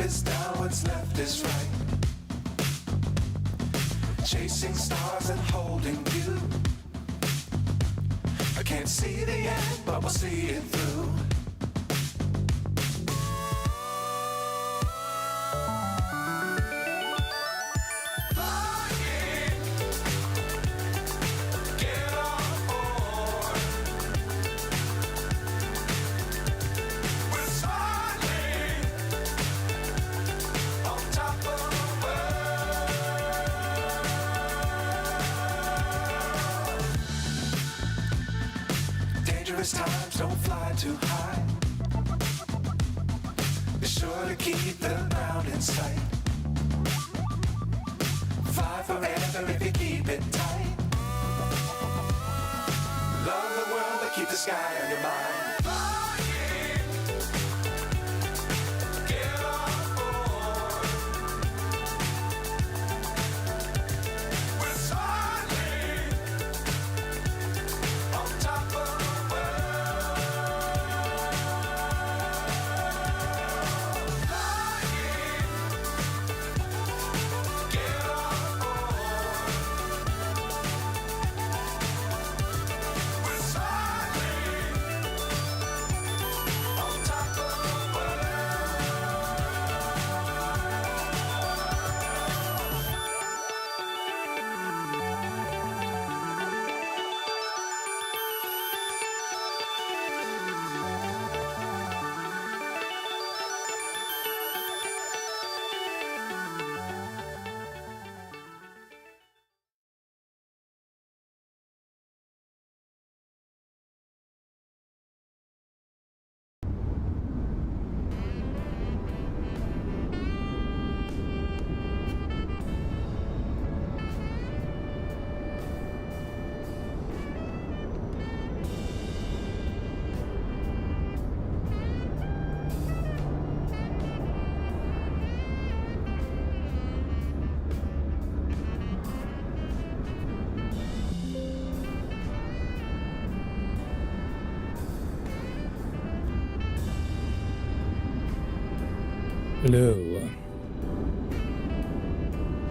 is down, what's left is right. Chasing stars and holding you. I can't see the end, but we'll see it through. Times don't fly too high. Be sure to keep the ground in sight. Fly forever if you keep it tight. Love the world but keep the sky on your mind.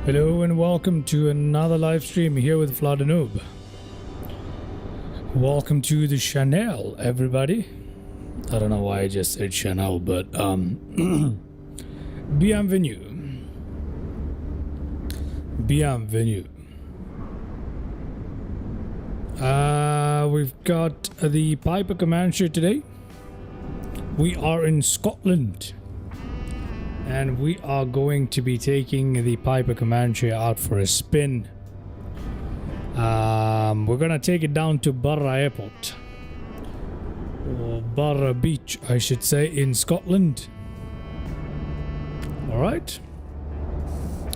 Hello and welcome to another live stream here with Noob. Welcome to the channel, everybody. I don't know why I just said channel, but bienvenue. We've got the Piper Comanche today. We are in Scotland. And we are going to be taking the Piper Comanche out for a spin. We're gonna take it down to Barra Airport. Or Barra Beach, I should say, in Scotland. Alright.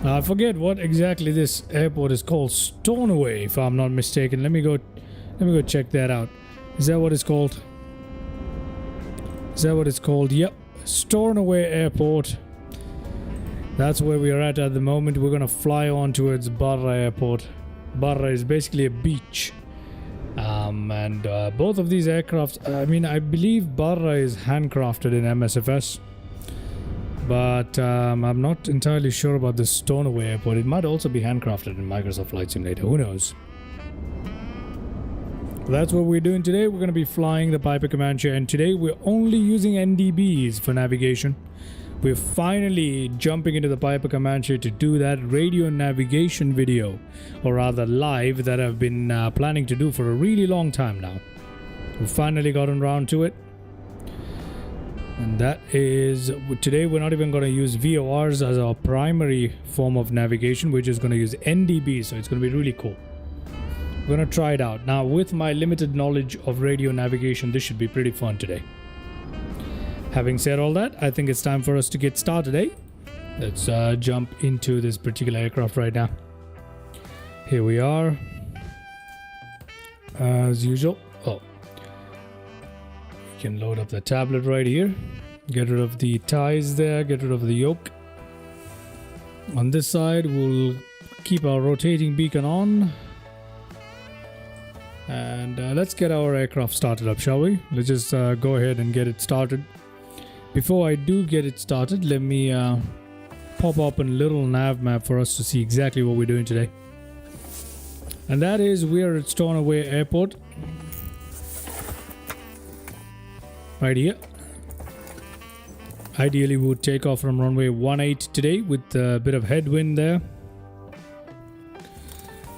I forget what exactly this airport is called. Stornoway, if I'm not mistaken. Let me go check that out. Is that what it's called? Yep. Stornoway Airport. That's where we are at the moment. We're gonna fly on towards Barra Airport. Barra is basically a beach. And both of these aircrafts, I mean, I believe Barra is handcrafted in MSFS. But I'm not entirely sure about the Stornoway Airport. It might also be handcrafted in Microsoft Flight Simulator. Who knows? That's what we're doing today. We're going to be flying the Piper Comanche, and today we're only using NDBs for navigation. We're finally jumping into the Piper Comanche to do that radio navigation video, or rather live, that I've been planning to do for a really long time now. We've finally gotten around to it. And that is, today we're not even going to use VORs as our primary form of navigation. We're just going to use NDB, so it's going to be really cool. We're going to try it out. Now, with my limited knowledge of radio navigation, this should be pretty fun today. Having said all that, I think it's time for us to get started, eh? Let's jump into this particular aircraft right now. Here we are. As usual. Oh. We can load up the tablet right here. Get rid of the ties there. Get rid of the yoke. On this side, we'll keep our rotating beacon on. And let's get our aircraft started up, shall we? Let's just go ahead and get it started. Before I do get it started, let me pop up a little nav map for us to see exactly what we're doing today. And that is, we are at Stornoway Airport. Right here. Ideally, we would take off from runway 18 today with a bit of headwind there.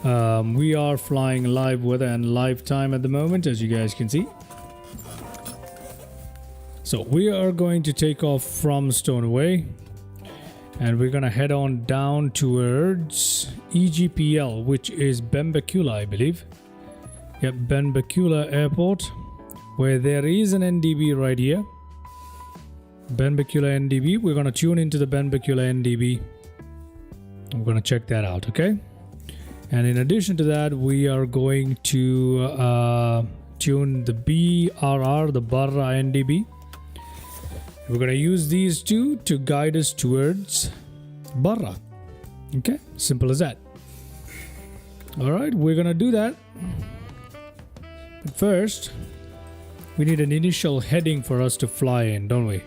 We are flying live weather and live time at the moment, as you guys can see. So we are going to take off from Stornoway, and we're going to head on down towards EGPL, which is Benbecula, I believe. Yep, Benbecula Airport, where there is an NDB right here. Benbecula NDB. We're going to tune into the Benbecula NDB. We're going to check that out, okay? And in addition to that, we are going to tune the BRR, the Barra NDB. We're going to use these two to guide us towards Barra. Okay, simple as that. All right, we're going to do that. But first, we need an initial heading for us to fly in, don't we?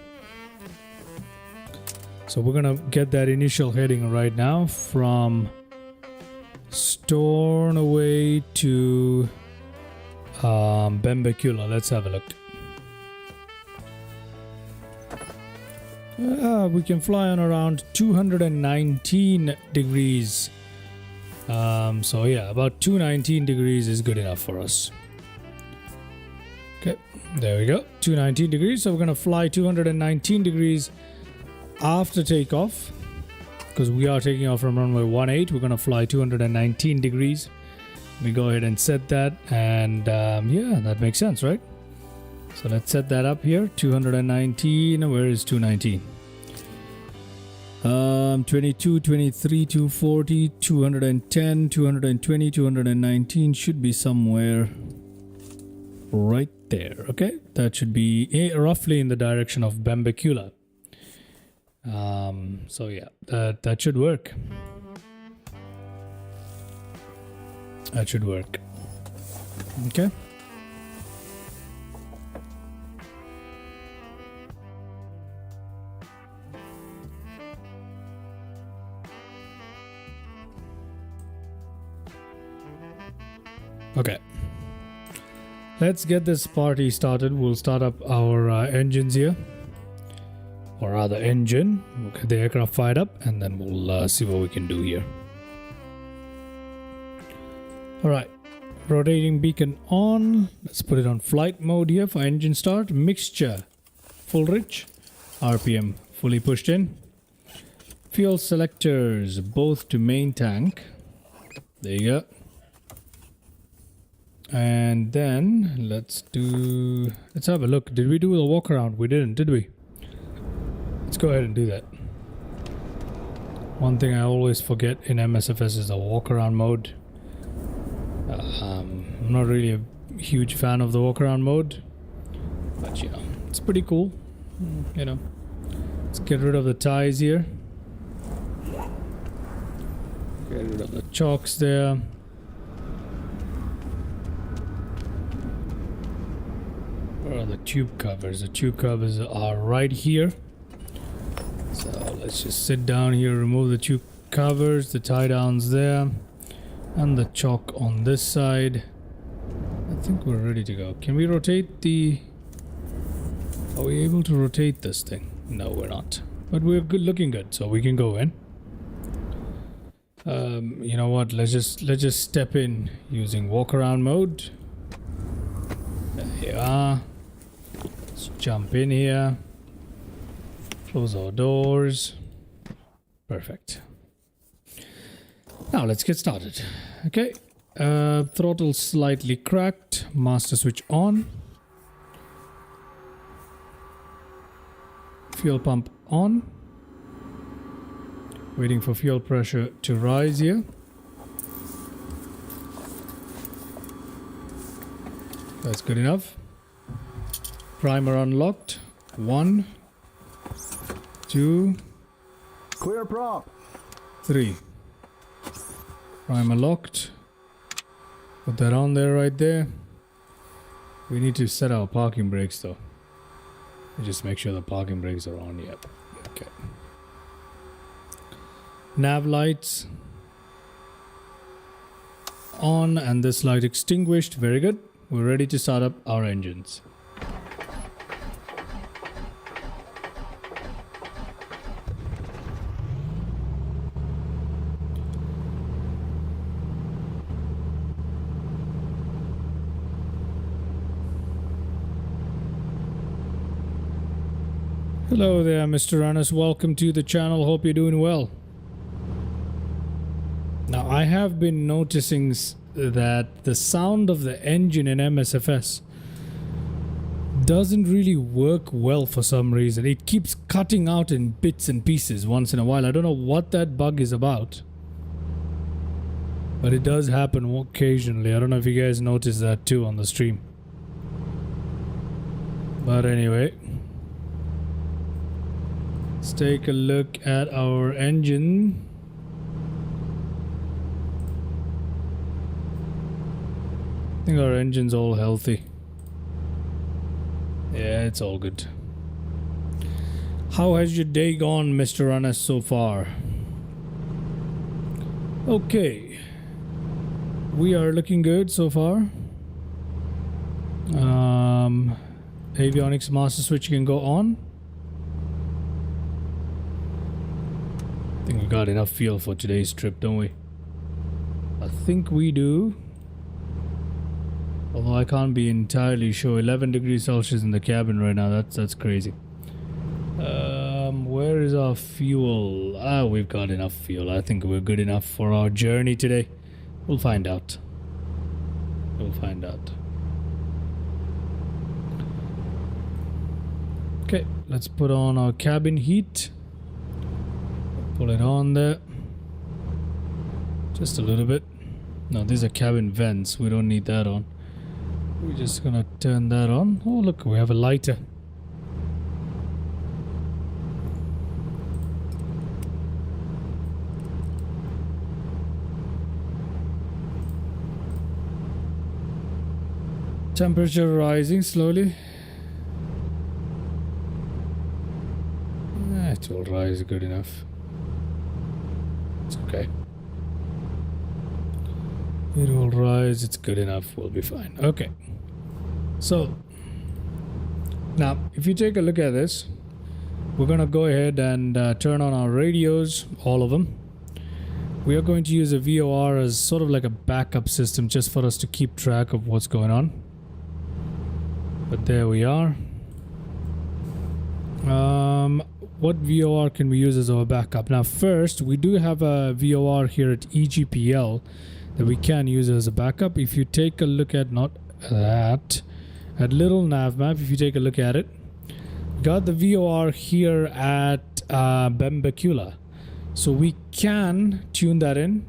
So we're going to get that initial heading right now from Stornoway to Benbecula. Let's have a look. We can fly on around 219 degrees. So yeah, about 219 degrees is good enough for us. Okay, there we go. 219 degrees. So we're going to fly 219 degrees after takeoff, because we are taking off from runway 18. We're going to fly 219 degrees. We go ahead and set that, and yeah, that makes sense, right? So let's set that up here. 219. Where is 219? 22, 23, 240, 210, 220, 219 should be somewhere right there. Okay, that should be roughly in the direction of Benbecula. So yeah, that should work. That should work. Okay. Okay. Let's get this party started. We'll start up our engines here. Or rather engine. We'll get the aircraft fired up, and then we'll see what we can do here. Alright. Rotating beacon on. Let's put it on flight mode here for engine start. Mixture full rich. RPM fully pushed in. Fuel selectors both to main tank. There you go. And then let's have a look. Did we do the walk around? We didn't, did we? Let's go ahead and do that. One thing I always forget in MSFS is the walk around mode. I'm not really a huge fan of the walk around mode, but you know, it's pretty cool. You know, let's get rid of the ties here. Get rid of the chocks there. Where are the tube covers? The tube covers are right here. So let's just sit down here, remove the tube covers, the tie downs there, and the chock on this side. I think we're ready to go. Can we rotate the... Are we able to rotate this thing? No, we're not. But we're good, looking good, so we can go in. You know what? Let's just step in using walk around mode. There you are. Let's jump in here. Close our doors. Perfect. Now let's get started. Okay. Throttle slightly cracked. Master switch on. Fuel pump on. Waiting for fuel pressure to rise here. That's good enough. Primer unlocked. 1, 2, Clear prop. 3. Primer locked. Put that on there right there. We need to set our parking brakes though. Just make sure the parking brakes are on. Yep. Okay. Nav lights on and this light extinguished. Very good. We're ready to start up our engines. Hello there, Mr. Runners. Welcome to the channel. Hope you're doing well. Now, I have been noticing that the sound of the engine in MSFS doesn't really work well for some reason. It keeps cutting out in bits and pieces once in a while. I don't know what that bug is about, but it does happen occasionally. I don't know if you guys noticed that too on the stream. But anyway, let's take a look at our engine. I think our engine's all healthy. Yeah, it's all good. How has your day gone, Mr. Runner, so far? Okay. We are looking good so far. Avionics master switch can go on. I think we got enough fuel for today's trip, don't we? I think we do. Although I can't be entirely sure. 11 degrees Celsius in the cabin right now. That's crazy. Where is our fuel? We've got enough fuel. I think we're good enough for our journey today. We'll find out. We'll find out. Okay, let's put on our cabin heat. Pull it on there. Just a little bit. No, these are cabin vents. We don't need that on. We're just gonna turn that on. Oh, look, we have a lighter. Temperature rising slowly. It will rise good enough. It's okay. It will rise. It's good enough. We'll be fine. Okay. So now, if you take a look at this, we're gonna go ahead and turn on our radios, all of them. We are going to use a VOR as sort of like a backup system, just for us to keep track of what's going on. But there we are. What VOR can we use as our backup? Now, first, we do have a VOR here at EGPL that we can use as a backup. If you take a look at, not that, at little nav map, if you take a look at it, we got the VOR here at Bembecula. So we can tune that in,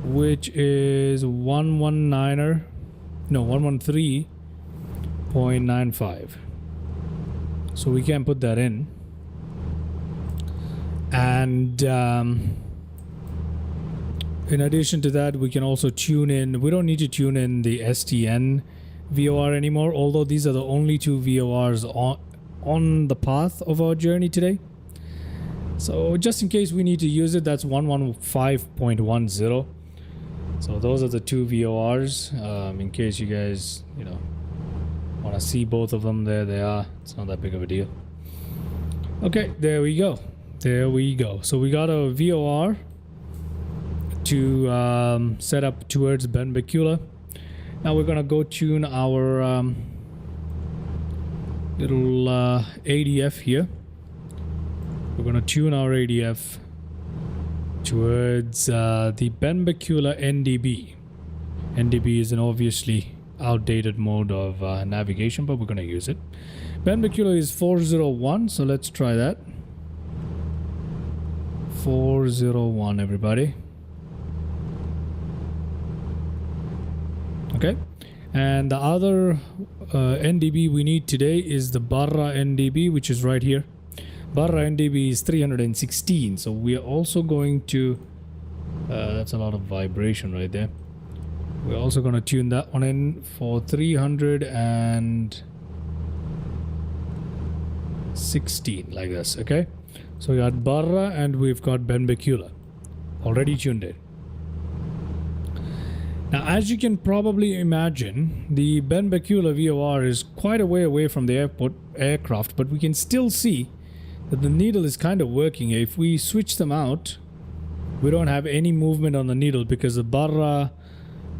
which is 113.95. So we can put that in. And in addition to that, we can also tune in. We don't need to tune in the STN VOR anymore, although these are the only two VORs on the path of our journey today. So just in case we need to use it, that's 115.10. So those are the two VORs. In case you guys, want to see both of them, there they are. It's not that big of a deal. Okay, there we go. There we go. So we got a VOR to set up towards Benbecula. Now we're gonna go tune our little ADF here. We're gonna tune our ADF towards the Benbecula NDB. NDB is an obviously outdated mode of navigation, but we're gonna use it. Benbecula is 401, so let's try that. 401, everybody. Okay, and the other NDB we need today is the Barra NDB, which is right here. Barra NDB is 316, so we are also going to that's a lot of vibration right there. We're also going to tune that one in for 300 and 16 like this. Okay, so we got Barra and we've got Benbecula already tuned in. Now, as you can probably imagine, the Benbecula VOR is quite a way away from the aircraft, but we can still see that the needle is kind of working. If we switch them out, we don't have any movement on the needle because the Barra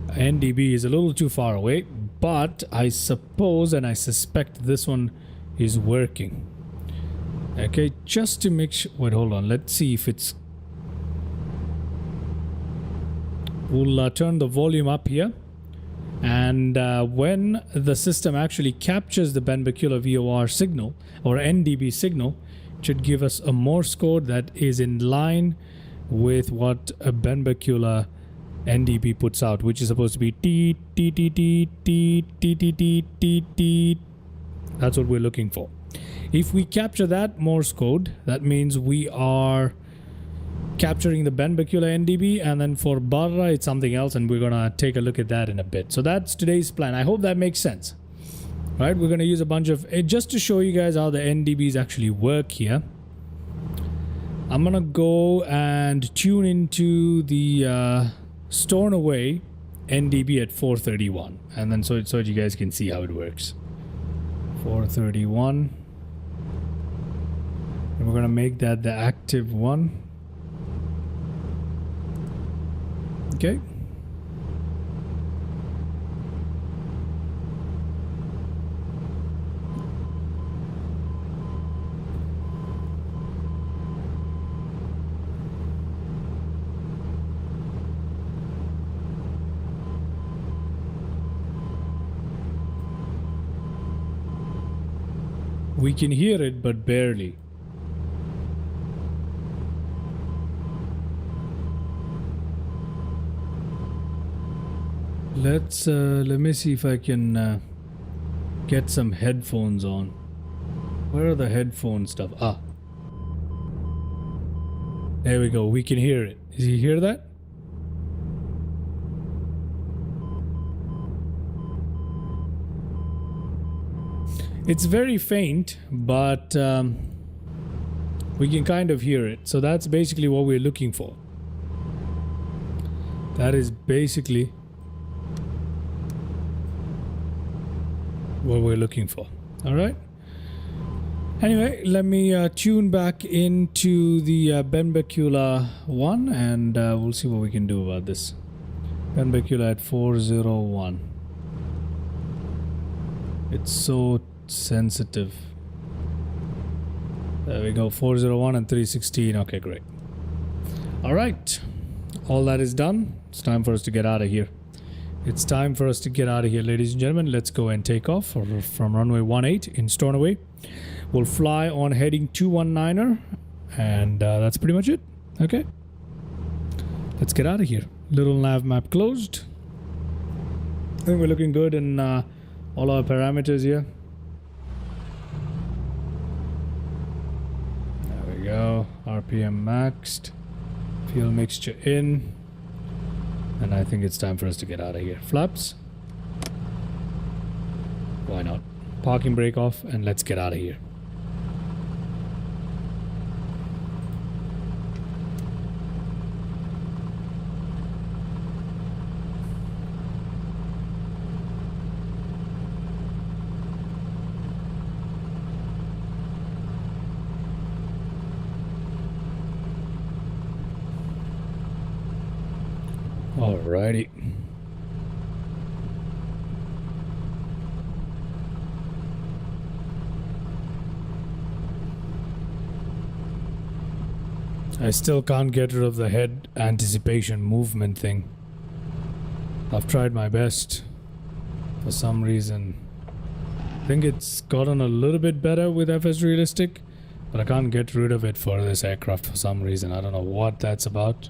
NDB is a little too far away, but I suppose and I suspect this one is working. Okay, just to make sure. Wait, hold on. Let's see if it's. We'll turn the volume up here, and when the system actually captures the Benbecula VOR signal or NDB signal, it should give us a Morse code that is in line with what a Benbecula NDB puts out, which is supposed to be T T T T T T T T T T. That's what we're looking for. If we capture that Morse code, that means we are capturing the Benbecula NDB, and then for Barra it's something else, and we're gonna take a look at that in a bit. So that's today's plan. I hope that makes sense. Right, we're gonna use a bunch of just to show you guys how the NDBs actually work here. I'm gonna go and tune into the Stornoway NDB at 431, and then so you guys can see how it works. 431, and we're gonna make that the active one. Okay. We can hear it, but barely. Let me see if I can get some headphones on. Where are the headphone stuff? Ah. There we go. We can hear it. Did you hear that? It's very faint, but we can kind of hear it. So that's basically what we're looking for. That is basically what we're looking for. All right. Anyway, let me tune back into the Benbecula one, and we'll see what we can do about this. Benbecula at 401. It's so sensitive. There we go. 401 and 316. Okay, great. All right. All that is done. It's time for us to get out of here. It's time for us to get out of here, ladies and gentlemen. Let's go and take off from runway 18 in Stornoway. We'll fly on heading 219er, and that's pretty much it. Okay. Let's get out of here. Little nav map closed. I think we're looking good in all our parameters here. There we go. RPM maxed. Fuel mixture in. And I think it's time for us to get out of here. Flaps. Why not? Parking brake off, and let's get out of here. Alrighty. I still can't get rid of the head anticipation movement thing. I've tried my best. For some reason, I think it's gotten a little bit better with FS Realistic, but I can't get rid of it for this aircraft for some reason. I don't know what that's about.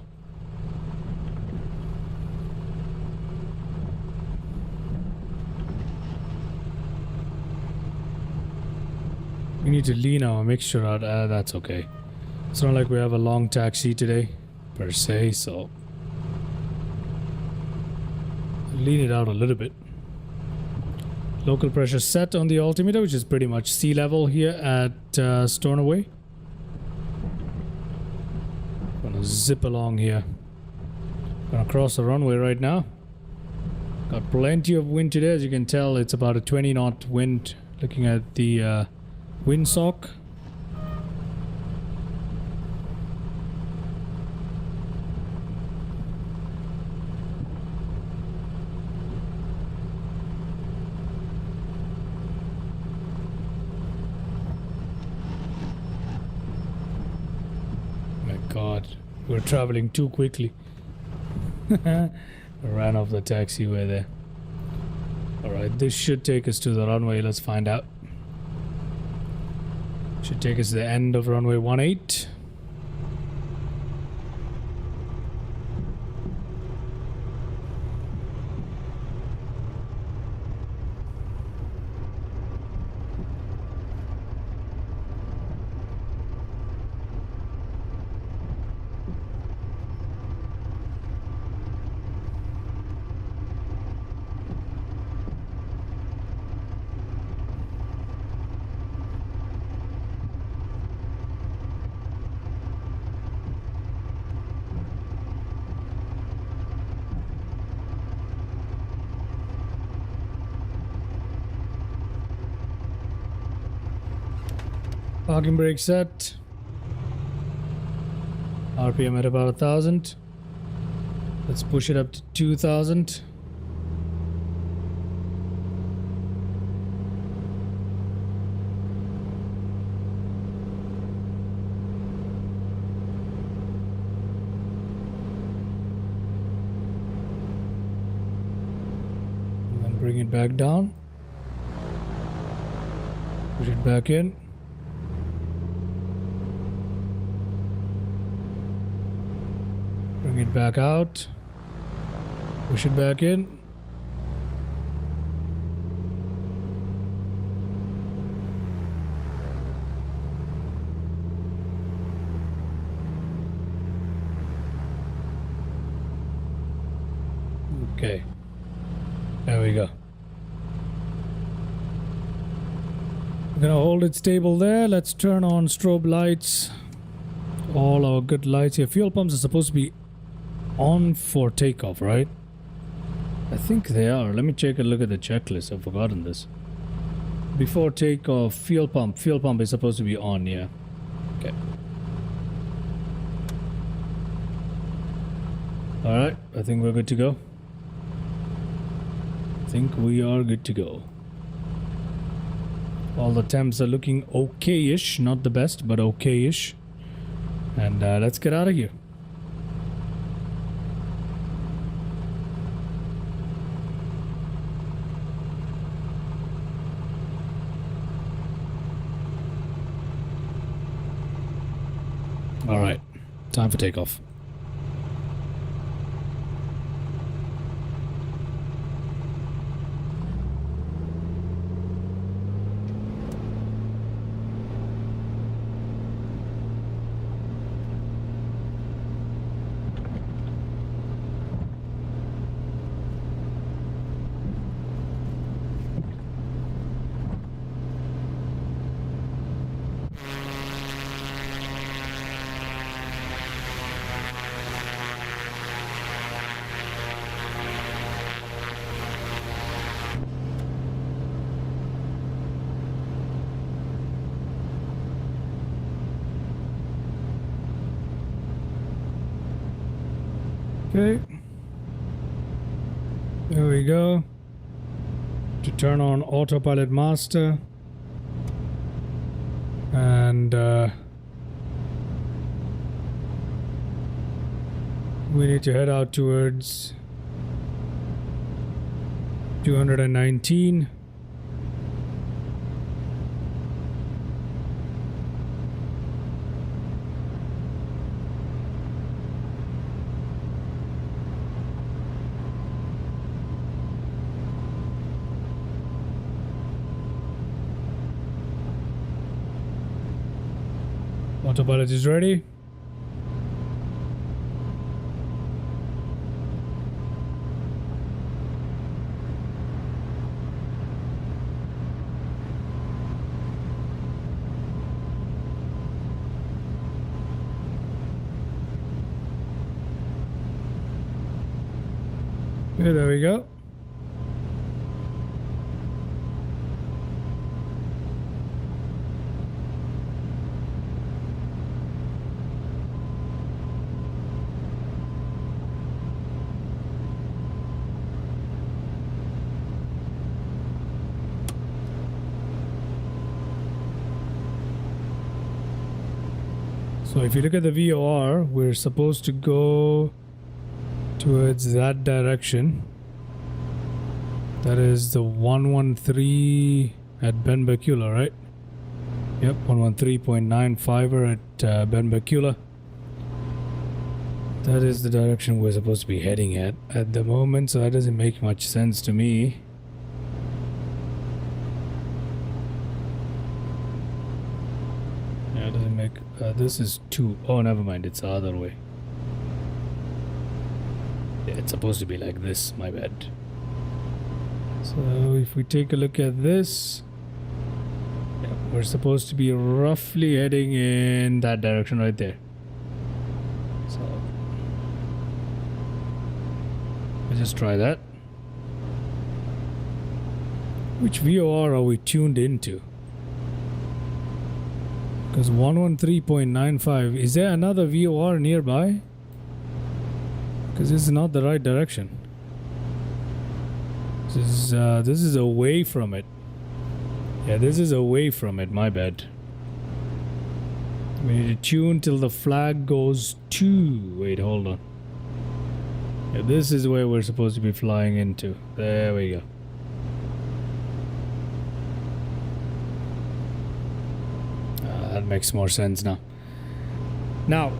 We need to lean our mixture out. That's okay. It's not like we have a long taxi today, per se, so lean it out a little bit. Local pressure set on the altimeter, which is pretty much sea level here at Stornoway. Gonna zip along here. Gonna cross the runway right now. Got plenty of wind today. As you can tell, it's about a 20 knot wind. Looking at the windsock. God, we're traveling too quickly. Ran off the taxiway there. Alright, this should take us to the runway. Let's find out. Should take us to the end of runway 18. Parking brake set. RPM at about 1,000. Let's push it up to 2,000. And then bring it back down. Push it back in. Bring it back out. Push it back in. Okay. There we go. We're gonna hold it stable there. Let's turn on strobe lights. All our good lights here. Fuel pumps are supposed to be on for takeoff, right? I think they are. Let me take a look at the checklist. I've forgotten this. Before takeoff, fuel pump is supposed to be on, yeah. Okay. Alright, I think we're good to go. I think we are good to go. All the temps are looking okay-ish. Not the best, but okay-ish. And let's get out of here. All right, time for takeoff. Okay, there we go. To turn on autopilot master, and we need to head out towards 219. Autopilot is ready. Okay, there we go. So if you look at the VOR, we're supposed to go towards that direction. That is the 113 at Benbecula, right? Yep, 113.95 at Benbecula. That is the direction we're supposed to be heading at the moment, so that doesn't make much sense to me. Yeah, it doesn't make... this is 2. Oh, never mind, it's the other way. Yeah, it's supposed to be like this, my bad. So if we take a look at this, yeah, we're supposed to be roughly heading in that direction right there. So let's just try that. Which VOR are we tuned into? Because 113.95, is there another VOR nearby? Because this is not the right direction. This is away from it. Yeah, this is away from it, my bad. We need to tune till the flag goes to... Wait, hold on. Yeah, this is where we're supposed to be flying into. There we go. That makes more sense now. Now,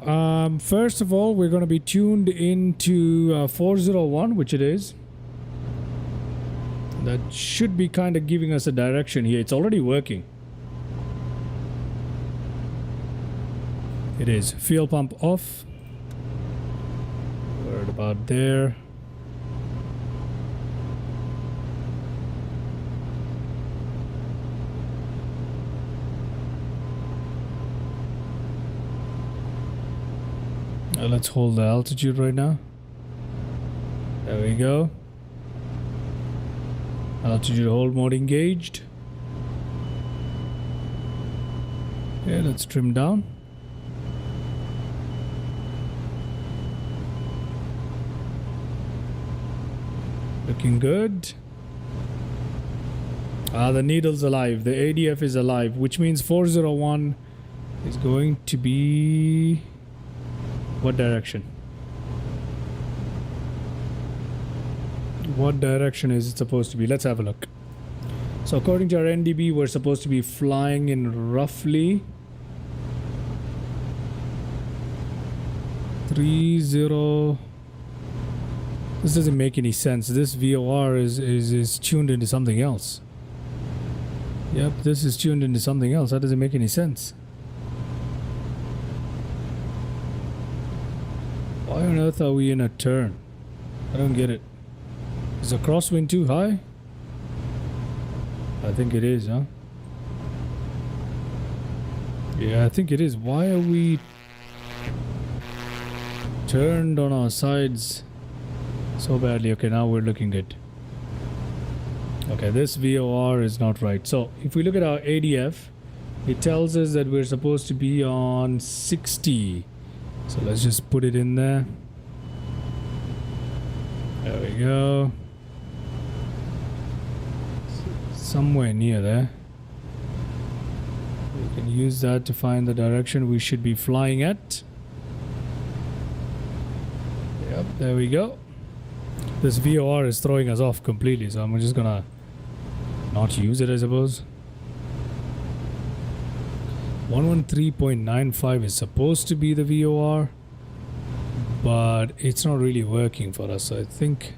first of all, we're going to be tuned into 401, which it is. That should be kind of giving us a direction here. It's already working. It is. Fuel pump off. We're at about there. Let's hold the altitude right now. There we go. Altitude hold mode engaged. Okay, let's trim down. Looking good. The needle's alive. The ADF is alive, which means 401 is going to be... What direction? What direction is it supposed to be? Let's have a look. So according to our NDB, we're supposed to be flying in roughly 30. This doesn't make any sense. This VOR is tuned into something else. Yep, this is tuned into something else. That doesn't make any sense. Why on earth are we in a turn? I don't get it. Is the crosswind too high? I think it is, huh? Yeah, I think it is. Why are we turned on our sides so badly? Okay, now we're looking good. Okay, this VOR is not right. So, if we look at our ADF, it tells us that we're supposed to be on 60. So let's just put it in there. There we go. Somewhere near there. We can use that to find the direction we should be flying at. Yep, there we go. This VOR is throwing us off completely, so I'm just gonna not use it, I suppose. 113.95 is supposed to be the VOR, but it's not really working for us, so I think...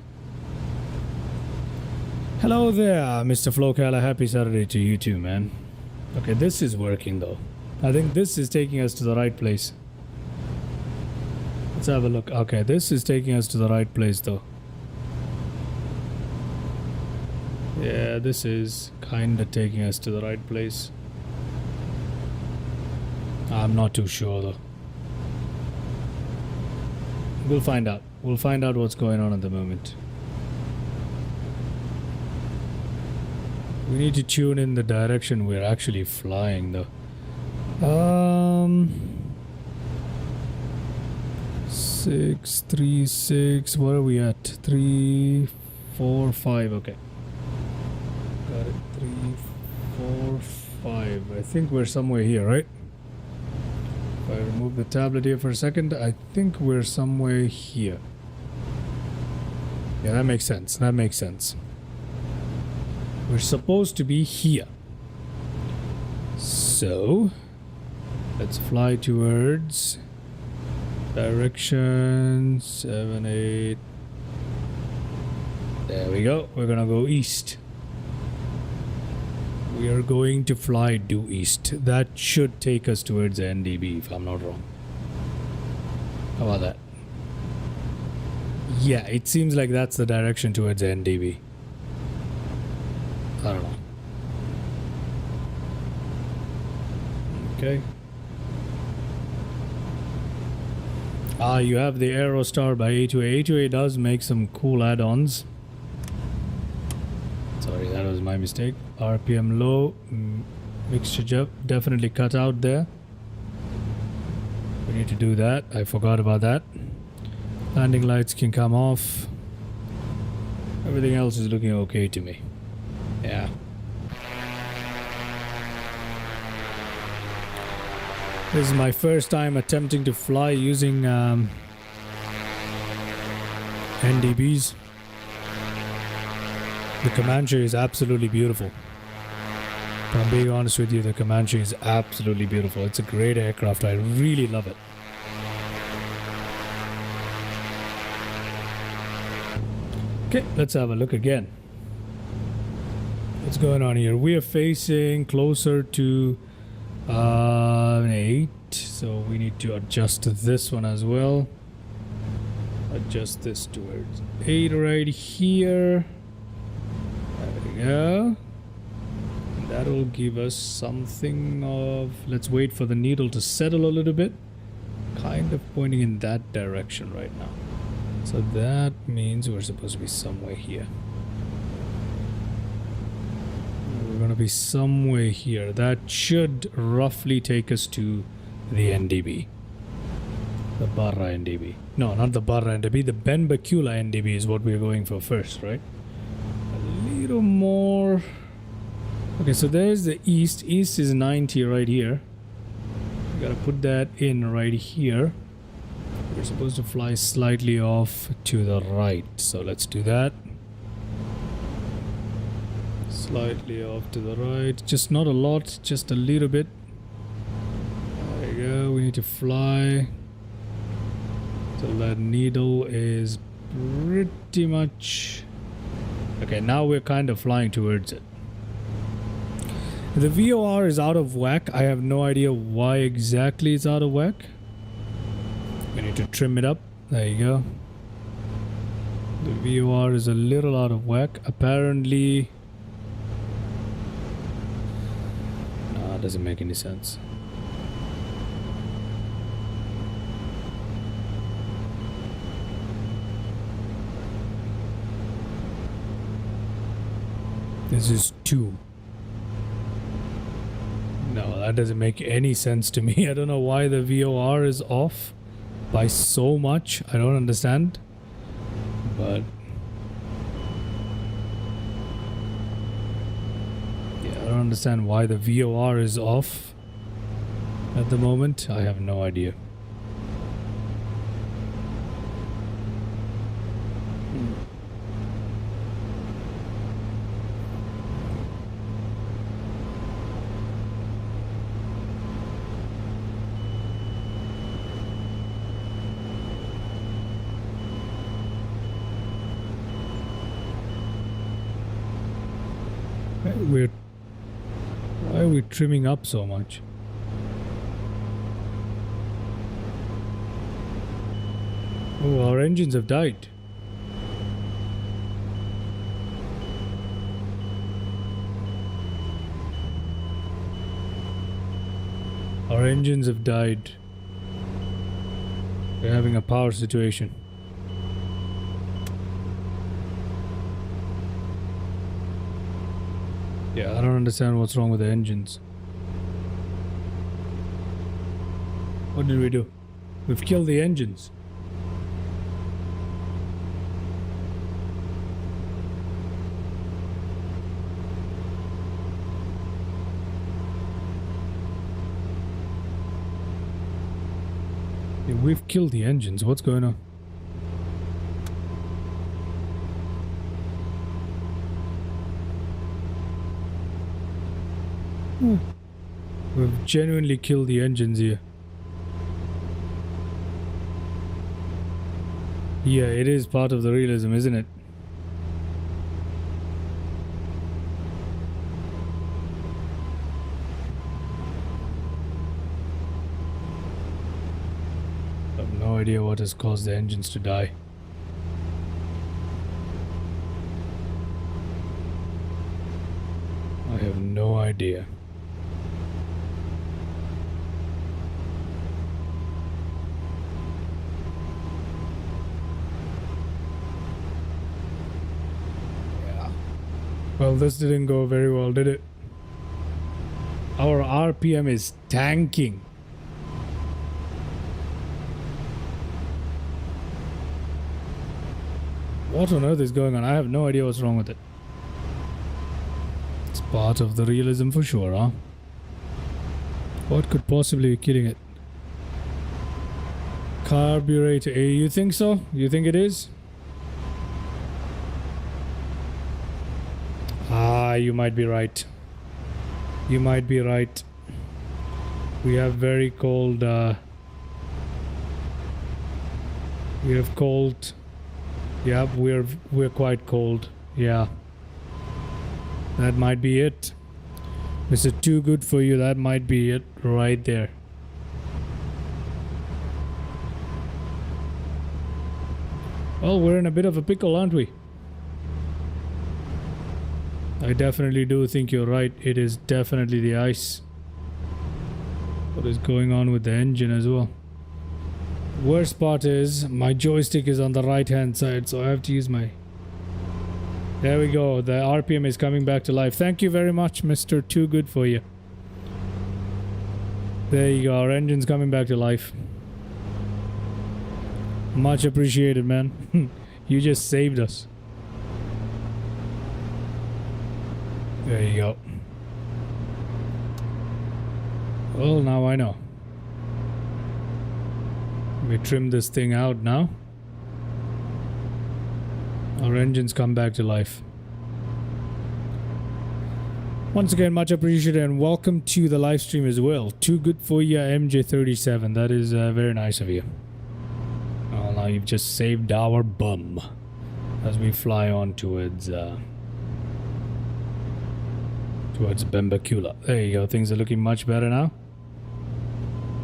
Hello there, Mr. Flocala. Happy Saturday to you too, man. Okay, this is working though. I think this is taking us to the right place. Let's have a look. Okay, this is taking us to the right place though. Yeah, this is kinda taking us to the right place. I'm not too sure though. We'll find out. We'll find out what's going on at the moment. We need to tune in the direction we're actually flying though. 636. What are we at? 3, 4, 5. Okay. Got it. 3, 4, 5. I think we're somewhere here, right? If I remove the tablet here for a second, I think we're somewhere here. Yeah, that makes sense. That makes sense. We're supposed to be here. So, let's fly towards direction 7, 8. There we go. We're gonna go east. We are going to fly due east. That should take us towards the NDB, if I'm not wrong. How about that? Yeah, it seems like that's the direction towards the NDB. I don't know. Okay. You have the Aerostar by A2A. A2A does make some cool add-ons. Sorry, that was my mistake. RPM low. Mixture definitely cut out there. We need to do that. I forgot about that. Landing lights can come off. Everything else is looking okay to me. Yeah. This is my first time attempting to fly using NDBs. The Comanche is absolutely beautiful. If I'm being honest with you, the Comanche is absolutely beautiful. It's a great aircraft. I really love it. Okay, let's have a look again. What's going on here? We are facing closer to 8, so we need to adjust this one as well. Adjust this towards 8 right here. There we go. And that'll give us something of... Let's wait for the needle to settle a little bit. Kind of pointing in that direction right now. So that means we're supposed to be somewhere here. We're going to be somewhere here. That should roughly take us to the NDB. The Barra NDB. No, not the Barra NDB. The Benbecula NDB is what we're going for first, right? A little more. Okay, so there's the east. East is 90 right here. We got to put that in right here. We're supposed to fly slightly off to the right. So let's do that. Slightly off to the right. Just not a lot, just a little bit. There you go. We need to fly. So that needle is pretty much... Okay, now we're kind of flying towards it. The VOR is out of whack. I have no idea why exactly it's out of whack. We need to trim it up. There you go. The VOR is a little out of whack. Apparently... No, it doesn't make any sense. This is 2. No, that doesn't make any sense to me. I don't know why the VOR is off by so much. I don't understand. But yeah, I don't understand why the VOR is off at the moment. I have no idea. Why are we trimming up so much? Oh, our engines have died. Our engines have died. We're having a power situation. Yeah, I don't understand what's wrong with the engines. What did we do? We've killed the engines. Yeah, we've killed the engines. What's going on? We've genuinely killed the engines here. Yeah, it is part of the realism, isn't it? I have no idea what has caused the engines to die. I have no idea. Well, this didn't go very well, did it? Our RPM is tanking. What on earth is going on? I have no idea what's wrong with it. It's part of the realism for sure, huh? What could possibly be killing it? Carburetor. You think so? You think it is? You might be right. You might be right. We have very cold. We have cold. Yeah, we're quite cold. Yeah, that might be it. Mr. Too Good For You. That might be it right there. Well, we're in a bit of a pickle, aren't we? I definitely do think you're right. It is definitely the ice. What is going on with the engine as well? Worst part is my joystick is on the right hand side, so I have to use my... There we go. The RPM is coming back to life. Thank you very much, Mr. Too Good For You. There you go. Our engine's coming back to life. Much appreciated, man. You just saved us. There you go. Well, now I know. We trim this thing out now. Our engines come back to life. Once again, much appreciated and welcome to the live stream as well. Too Good For You, MJ37. That is very nice of you. Well, now you've just saved our bum as we fly on towards Bembacula. There you go. Things are looking much better now.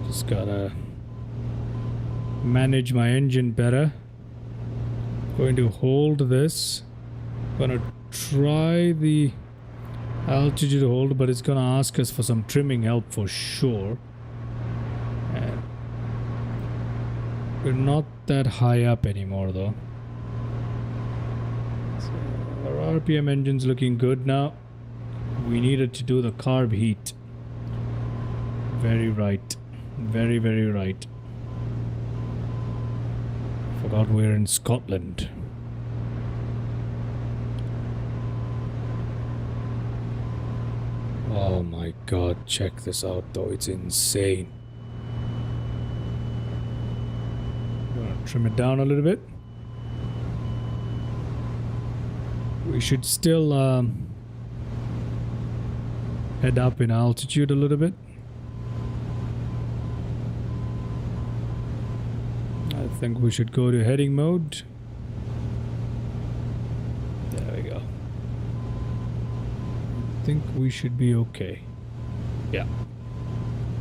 Just gotta manage my engine better. Going to hold this. Gonna try the altitude hold, but it's gonna ask us for some trimming help for sure. And we're not that high up anymore though. So our RPM engine's looking good now. We needed to do the carb heat. Very right. Very, very right. Forgot we're in Scotland. Oh my god, check this out though. It's insane. I'm gonna trim it down a little bit. We should still head up in altitude a little bit. I think we should go to heading mode. There we go. I think we should be okay. Yeah.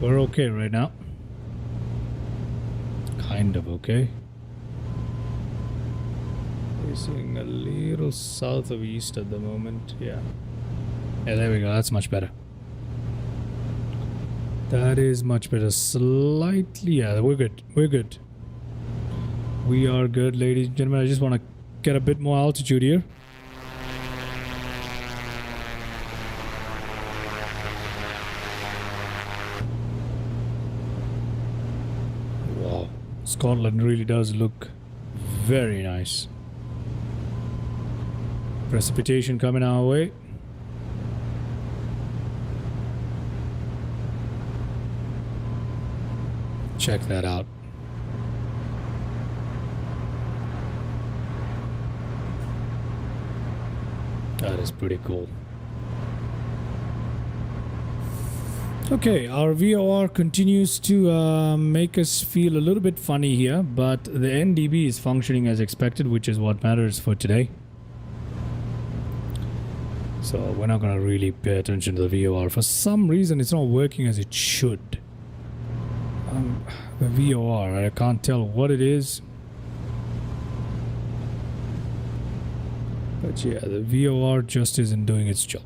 We're okay right now. Kind of okay. We're seeing a little south of east at the moment. Yeah. Yeah, there we go. That's much better. That is much better. Slightly, yeah, we're good. We're good. We are good, ladies and gentlemen. I just want to get a bit more altitude here. Scotland really does look very nice. Precipitation coming our way. Check that out. That is pretty cool. Okay, our VOR continues to make us feel a little bit funny here, but the NDB is functioning as expected, which is what matters for today. So we're not going to really pay attention to the VOR. For some reason, it's not working as it should. The VOR, I can't tell what it is. But yeah, the VOR just isn't doing its job.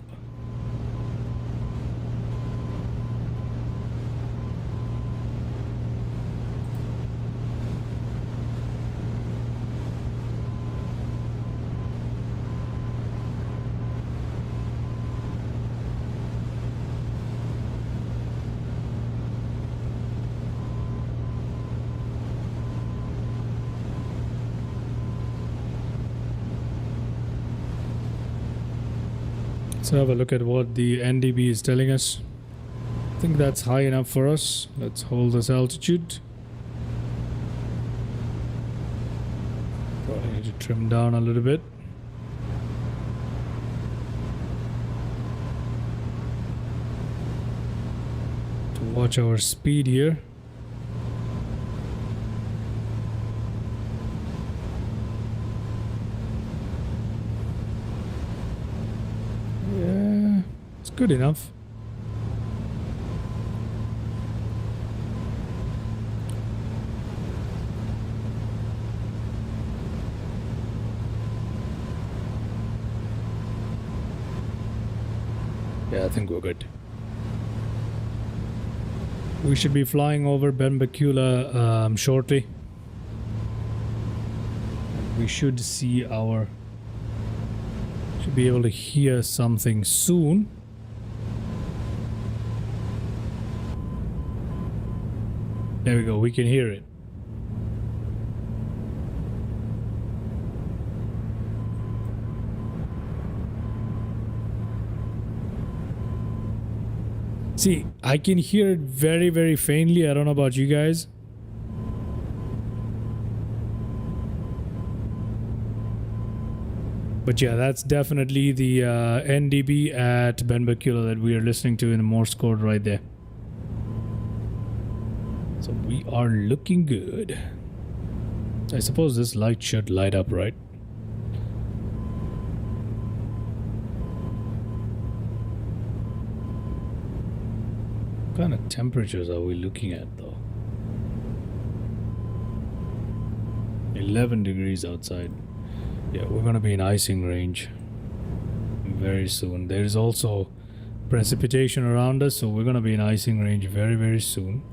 Let's have a look at what the NDB is telling us. I think that's high enough for us. Let's hold this altitude. Probably need to trim down a little bit. To watch our speed here. Good enough. Yeah, I think we're good. We should be flying over Benbecula shortly. We should see our... should be able to hear something soon. There we go, we can hear it. See, I can hear it very, very faintly. I don't know about you guys. But yeah, that's definitely the NDB at Benbecula that we are listening to in the Morse code right there. So we are looking good. I suppose this light should light up, right? What kind of temperatures are we looking at though? 11 degrees outside. Yeah, we're gonna be in icing range very soon. There's also precipitation around us, so we're gonna be in icing range very, very soon.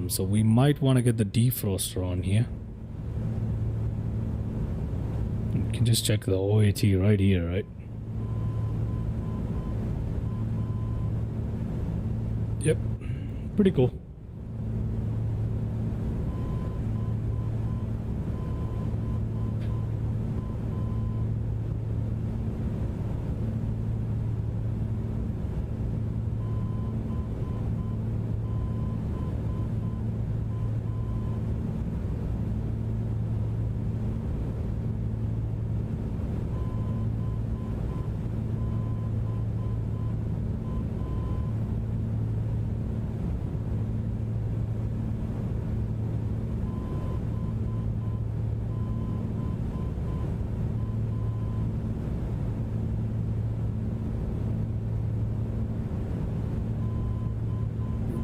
So we might want to get the defroster on here. You can just check the OAT right here, right? Yep, pretty cool.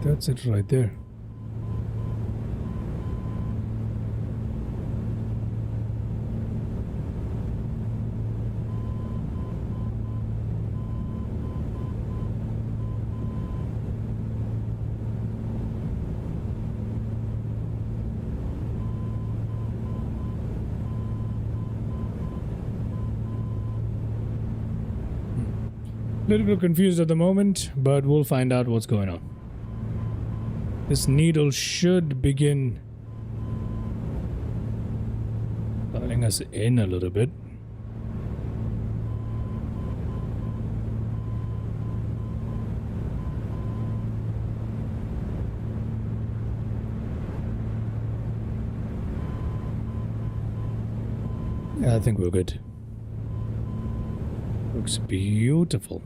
That's it right there. Little bit confused at the moment, but we'll find out what's going on. This needle should begin Dialing us in a little bit. Yeah, I think we're good. Looks beautiful.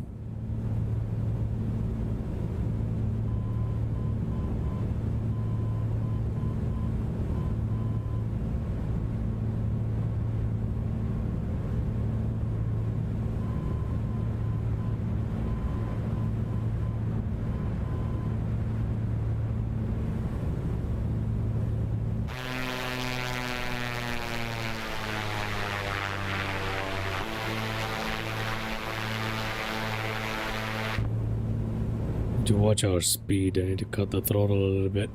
To watch our speed, I need to cut the throttle a little bit.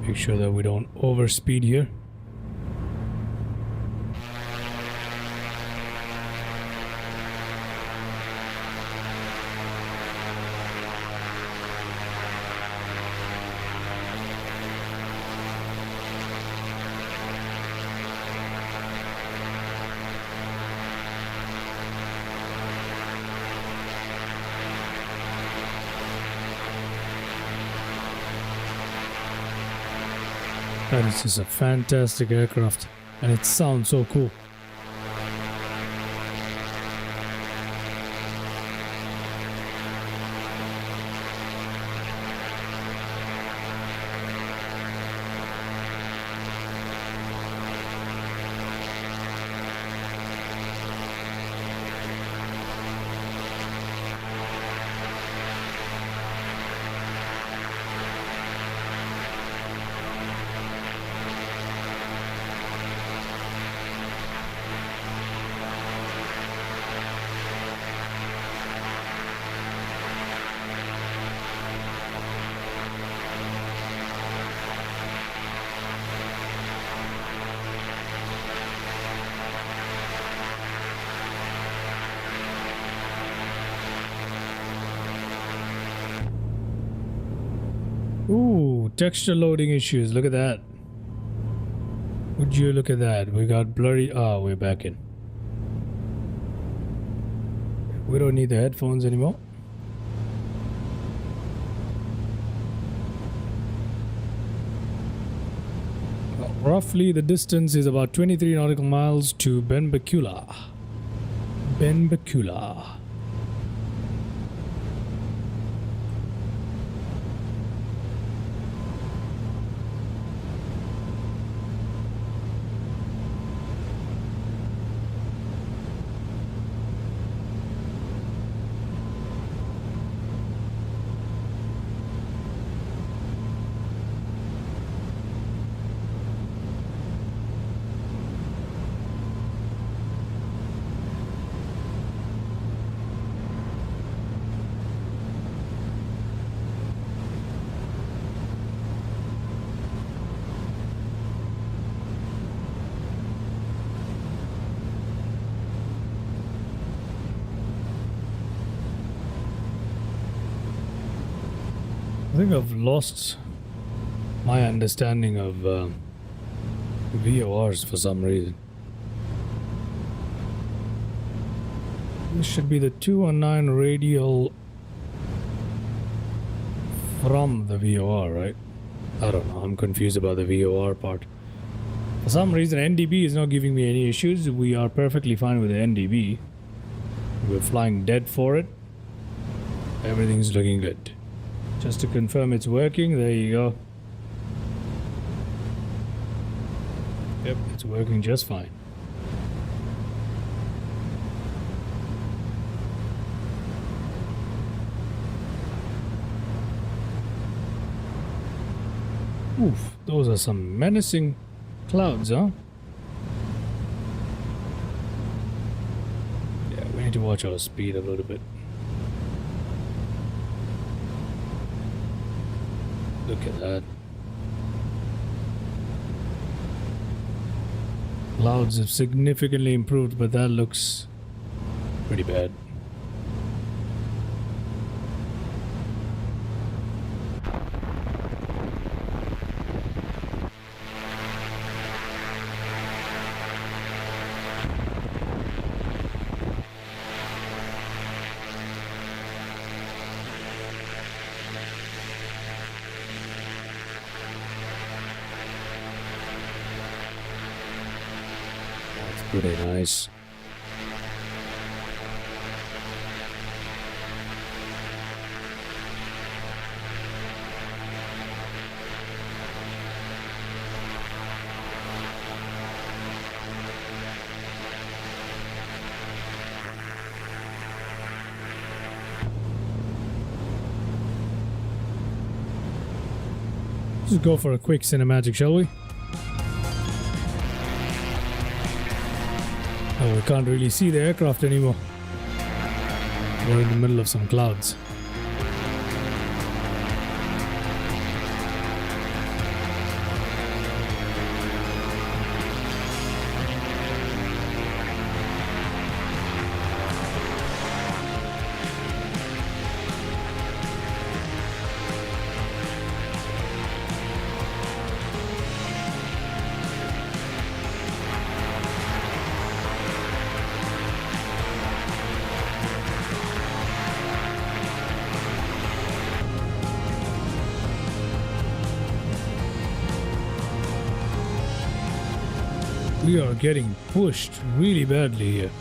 Make sure that we don't overspeed here. That is just a fantastic aircraft, and it sounds so cool. Ooh, texture loading issues. Look at that. Would you look at that? We got blurry. Ah, we're back in. We don't need the headphones anymore. Well, roughly the distance is about 23 nautical miles to Benbecula. Benbecula. I think I've lost my understanding of VORs for some reason. This should be the 219 radial from the VOR, right? I don't know. I'm confused about the VOR part. For some reason, NDB is not giving me any issues. We are perfectly fine with the NDB. We're flying dead for it. Everything's looking good. Just to confirm it's working, there you go. Yep, it's working just fine. Oof, those are some menacing clouds, huh? Yeah, we need to watch our speed a little bit. Look at that. Clouds have significantly improved, but that looks pretty bad. Pretty nice. Let's go for a quick cinematic, shall we? Oh, we can't really see the aircraft anymore. We're in the middle of some clouds. We are getting pushed really badly here.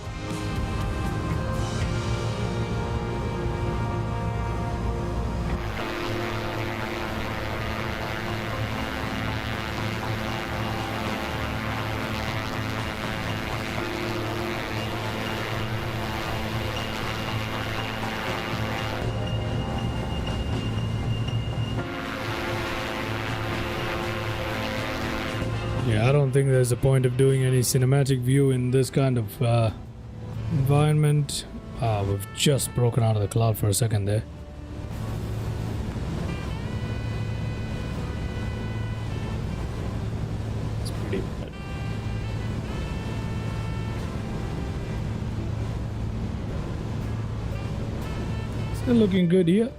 Yeah, I don't think there's a point of doing any cinematic view in this kind of environment. We've just broken out of the cloud for a second there. It's pretty bad. Still looking good here.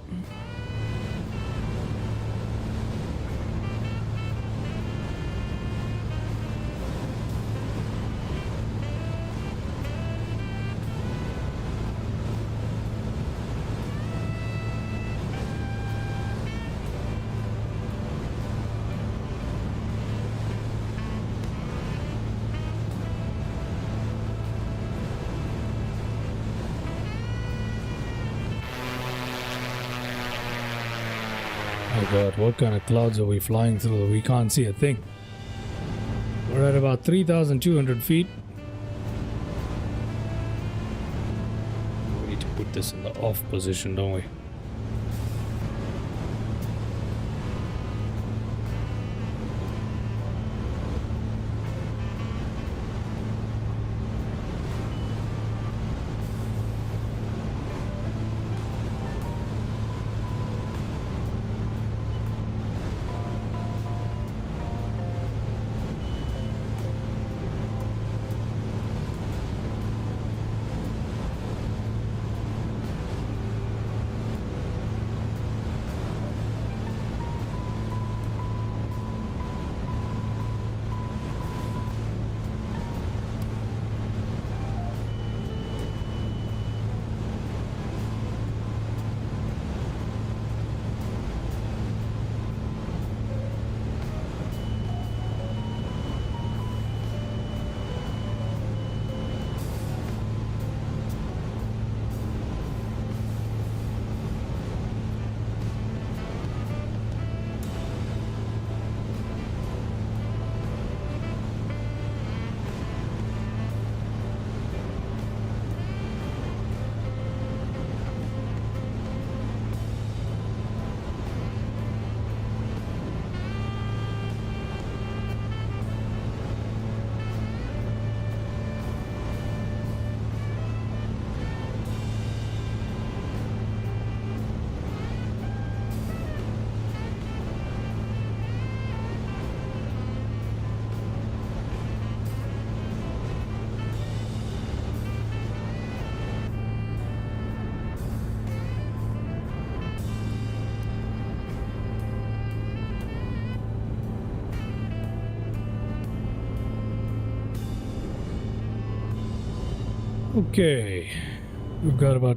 Oh god, what kind of clouds are we flying through? We can't see a thing. We're at about 3,200 feet. We need to put this in the off position, don't we? Okay, we've got about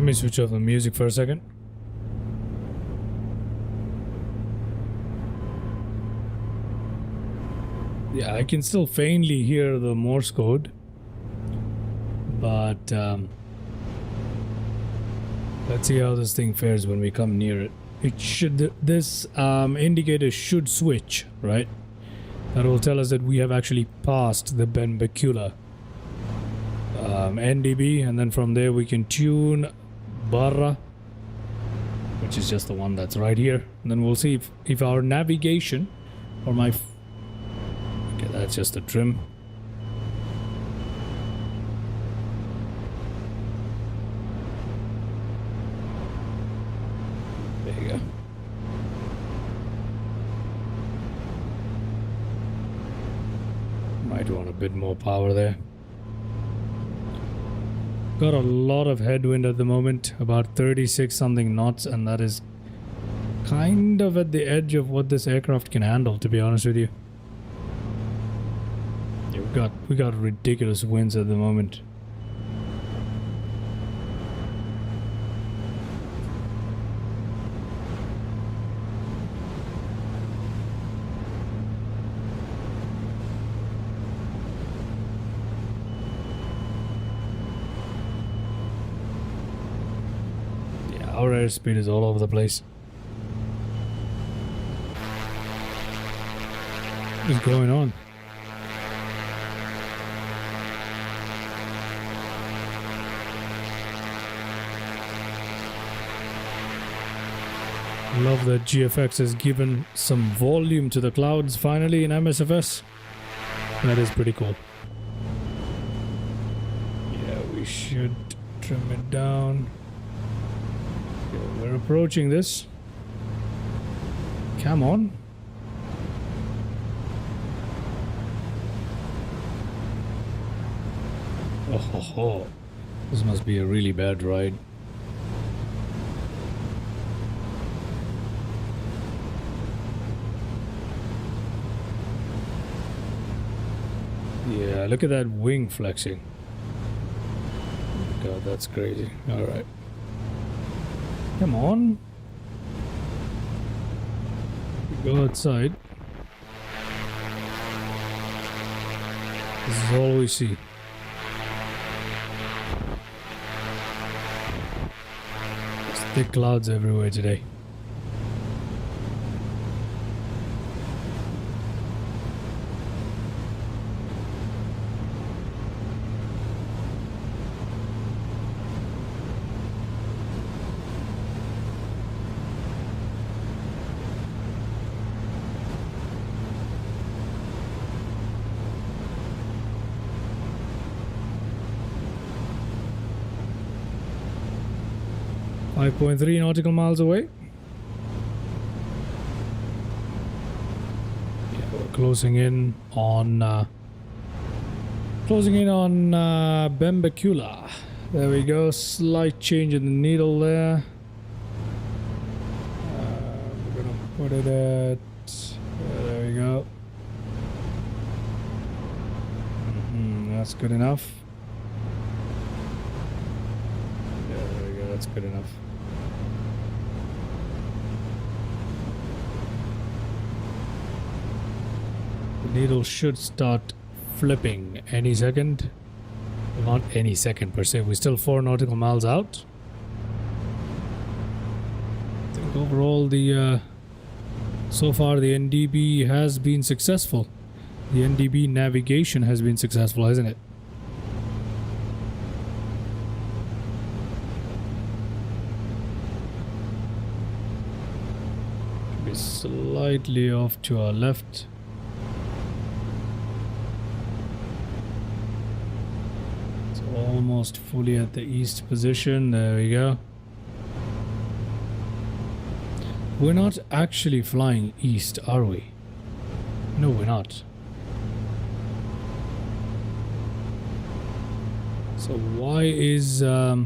me switch off the music for a second. Yeah, I can still faintly hear the Morse code, but let's see how this thing fares when we come near it. It should, this indicator should switch, right? That will tell us that we have actually passed the Benbecula NDB, and then from there we can tune Barra, which is just the one that's right here. And then we'll see if our navigation or my... Okay, that's just a trim. There you go. Might want a bit more power there. Got a lot of headwind at the moment, about 36 something knots, and that is kind of at the edge of what this aircraft can handle, to be honest with you. Yeah, we got ridiculous winds at the moment. Our airspeed is all over the place. What is going on? Love that GFX has given some volume to the clouds finally in MSFS. That is pretty cool. Yeah, we should trim it down. We're approaching this. Come on. Oh ho ho. This must be a really bad ride. Yeah, look at that wing flexing. God, that's crazy. Alright. Come on. Go outside. This is all we see. There's thick clouds everywhere today. .3 nautical miles away. Yeah, we're closing in on Benbecula. There we go. Slight change in the needle there. We're gonna put it at. There we go. That's good enough. Yeah, there we go. That's good enough. The needle should start flipping any second. Well, not any second per se. We're still 4 nautical miles out. I think overall so far the NDB has been successful. The NDB navigation has been successful, hasn't it? Be slightly off to our left. Almost fully at the east position. There we go. We're not actually flying east, are we? No, we're not. So why is yeah,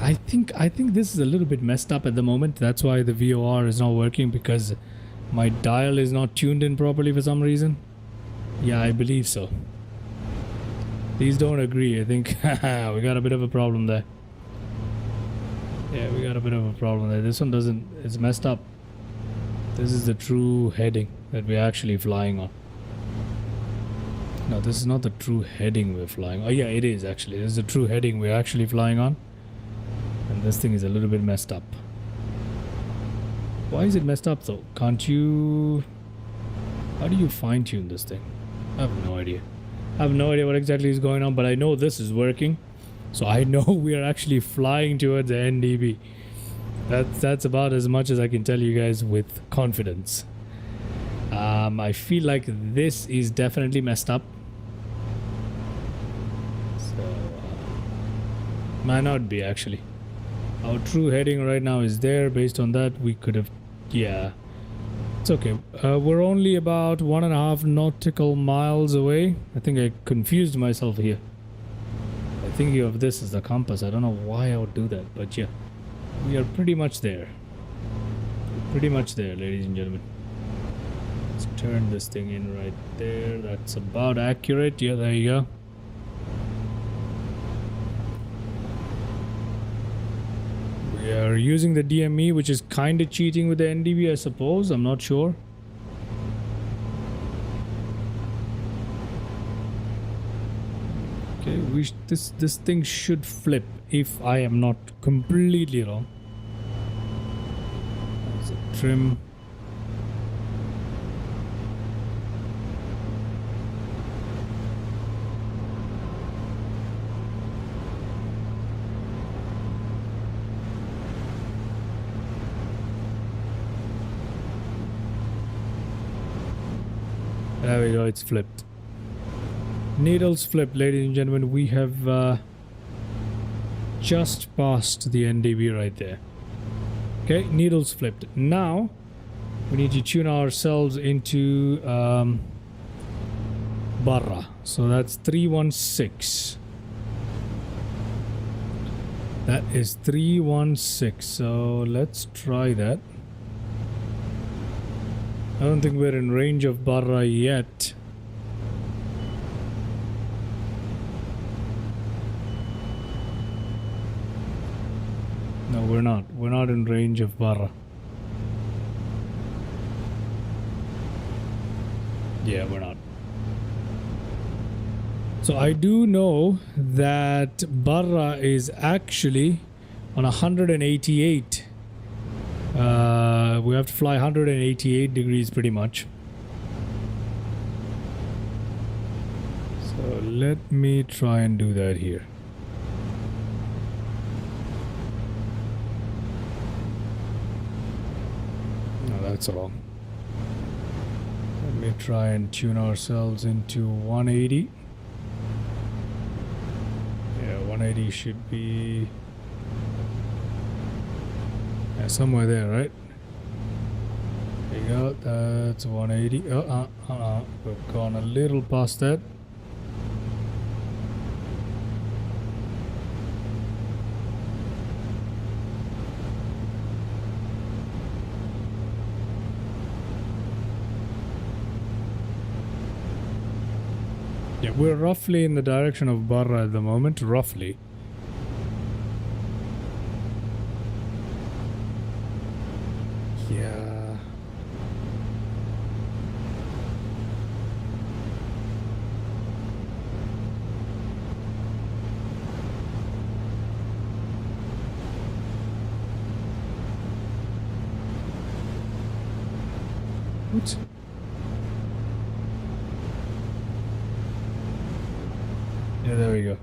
I think this is a little bit messed up at the moment. That's why the VOR is not working, because my dial is not tuned in properly for some reason. Yeah, I believe so. Please don't agree. I think we got a bit of a problem there. Yeah, we got a bit of a problem there. This one doesn't, it's messed up. This is the true heading that we're actually flying on. No, this is not the true heading we're flying. Oh yeah, it is actually. This is the true heading we're actually flying on. And this thing is a little bit messed up. Why is it messed up though? Can't you... How do you fine tune this thing? I have no idea. I have no idea what exactly is going on, but I know this is working. So I know we are actually flying towards the NDB. That's about as much as I can tell you guys with confidence. I feel like this is definitely messed up. So, might not be actually. Our true heading right now is there. Based on that, we could have... Yeah. It's okay. We're only about 1.5 nautical miles away. I think I confused myself here. I'm thinking of this as the compass. I don't know why I would do that, but yeah. We are pretty much there. Pretty much there, ladies and gentlemen. Let's turn this thing in right there. That's about accurate. Yeah, there you go. We are using the DME, which is kind of cheating with the NDB, I suppose. I'm not sure. Okay, this thing should flip if I am not completely wrong. There's a trim. There we go, it's flipped. Needles flipped, ladies and gentlemen. We have just passed the NDB right there. Okay, needles flipped. Now, we need to tune ourselves into Barra. So that's 316. That is 316. So let's try that. I don't think we're in range of Barra yet. No, we're not. We're not in range of Barra. Yeah, we're not. So I do know that Barra is actually on 188. We have to fly 188 degrees pretty much. So let me try and do that here. No, that's wrong. Let me try and tune ourselves into 180. Yeah, 180 should be... Yeah, somewhere there, right? There you go, that's 180. We've gone a little past that. Yeah, we're roughly in the direction of Barra at the moment, roughly. Yeah. Oops. Yeah, there we go.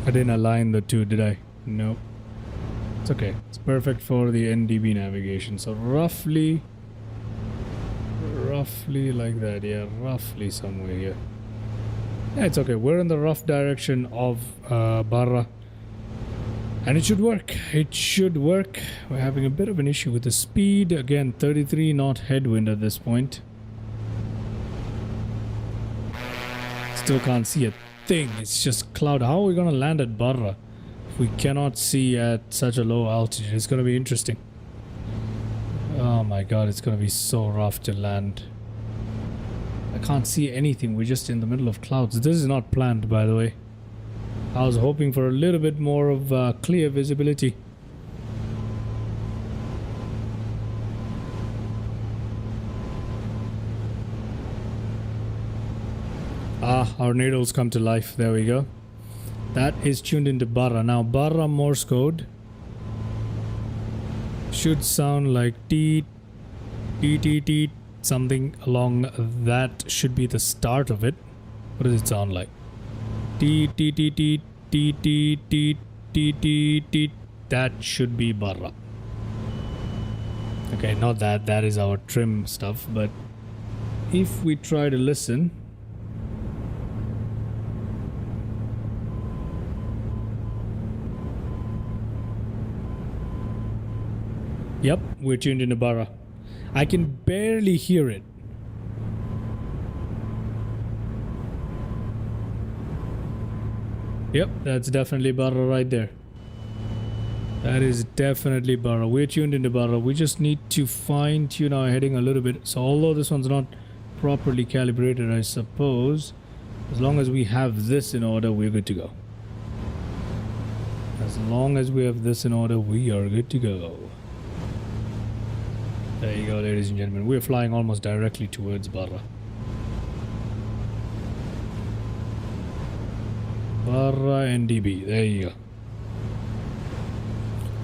I didn't align the two, did I? Nope. It's okay. It's perfect for the NDB navigation. So roughly like that. Yeah, roughly somewhere here. Yeah, it's okay. We're in the rough direction of Barra. And it should work. It should work. We're having a bit of an issue with the speed. Again, 33 knot headwind at this point. Still can't see a thing. It's just cloud. How are we going to land at Barra if we cannot see at such a low altitude? It's going to be interesting. Oh my god, it's going to be so rough to land. I can't see anything. We're just in the middle of clouds. This is not planned, by the way. I was hoping for a little bit more of clear visibility. Ah, our needles come to life. There we go. That is tuned into Barra. Now, Barra Morse code should sound like teet, teet, teet, teet, something along that should be the start of it. What does it sound like? Teet, teet, teet, teet, teet, teet, teet, teet, teet, teet. That should be Barra. Okay, not that. That is our trim stuff. But if we try to listen... Yep, we're tuned into Barra. I can barely hear it. Yep, that's definitely Barra right there. That is definitely Barra. We're tuned into Barra. We just need to fine tune our heading a little bit. So although this one's not properly calibrated, I suppose, as long as we have this in order, we're good to go. As long as we have this in order, we are good to go. There you go, ladies and gentlemen. We're flying almost directly towards Barra. Barra NDB. There you go.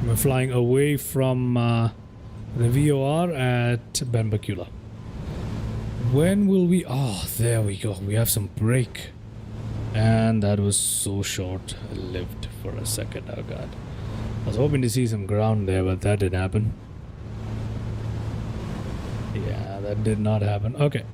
We're flying away from the VOR at Benbacula. When will we... Oh, there we go. We have some break. And that was so short-lived for a second. Oh, God. I was hoping to see some ground there, but that didn't happen. Yeah, that did not happen. Okay.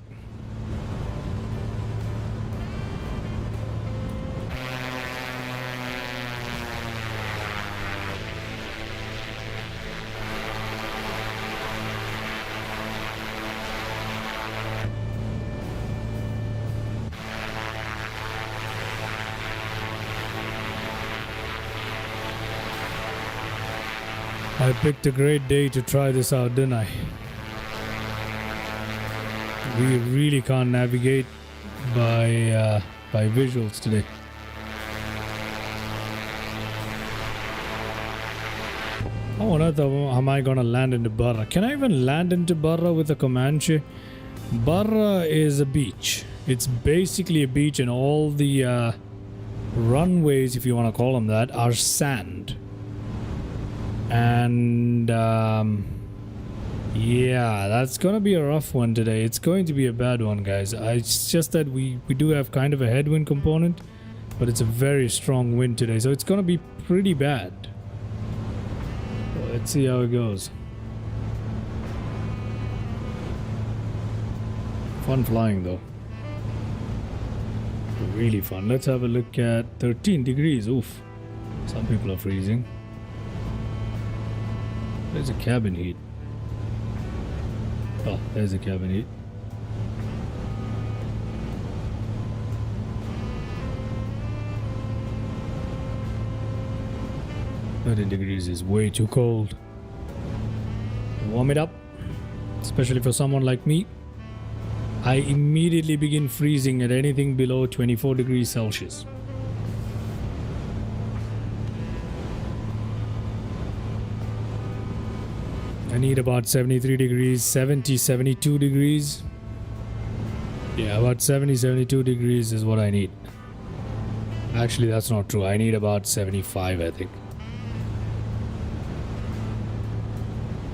I picked a great day to try this out, didn't I? We really can't navigate by visuals today. How on earth am I gonna land into Barra? Can I even land into Barra with a Comanche? Barra is a beach. It's basically a beach, and all the runways, if you want to call them that, are sand. And yeah, that's gonna be a rough one today. It's going to be a bad one, guys. It's just that we do have kind of a headwind component, but it's a very strong wind today, so it's gonna be pretty bad. Let's see how it goes. Fun flying though. Really fun. Let's have a look at 13 degrees. Oof. Some people are freezing. There's a cabin heat. Oh, there's a cabin heat. $30 degrees is way too cold. Warm it up, especially for someone like me. I immediately begin freezing at anything below 24 degrees Celsius. I need about 73 degrees, 72 degrees. Yeah, about 72 degrees is what I need. Actually, that's not true. I need about 75, I think.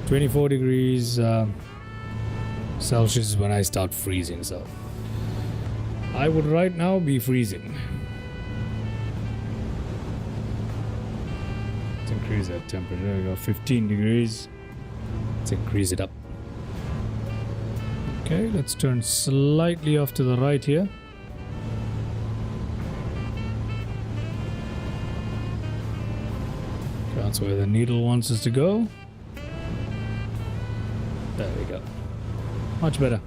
24 degrees Celsius is when I start freezing, so I would right now be freezing. Let's increase that temperature. There we go, 15 degrees. Let's increase it up. Okay, let's turn slightly off to the right here. That's where the needle wants us to go. There we go. Much better.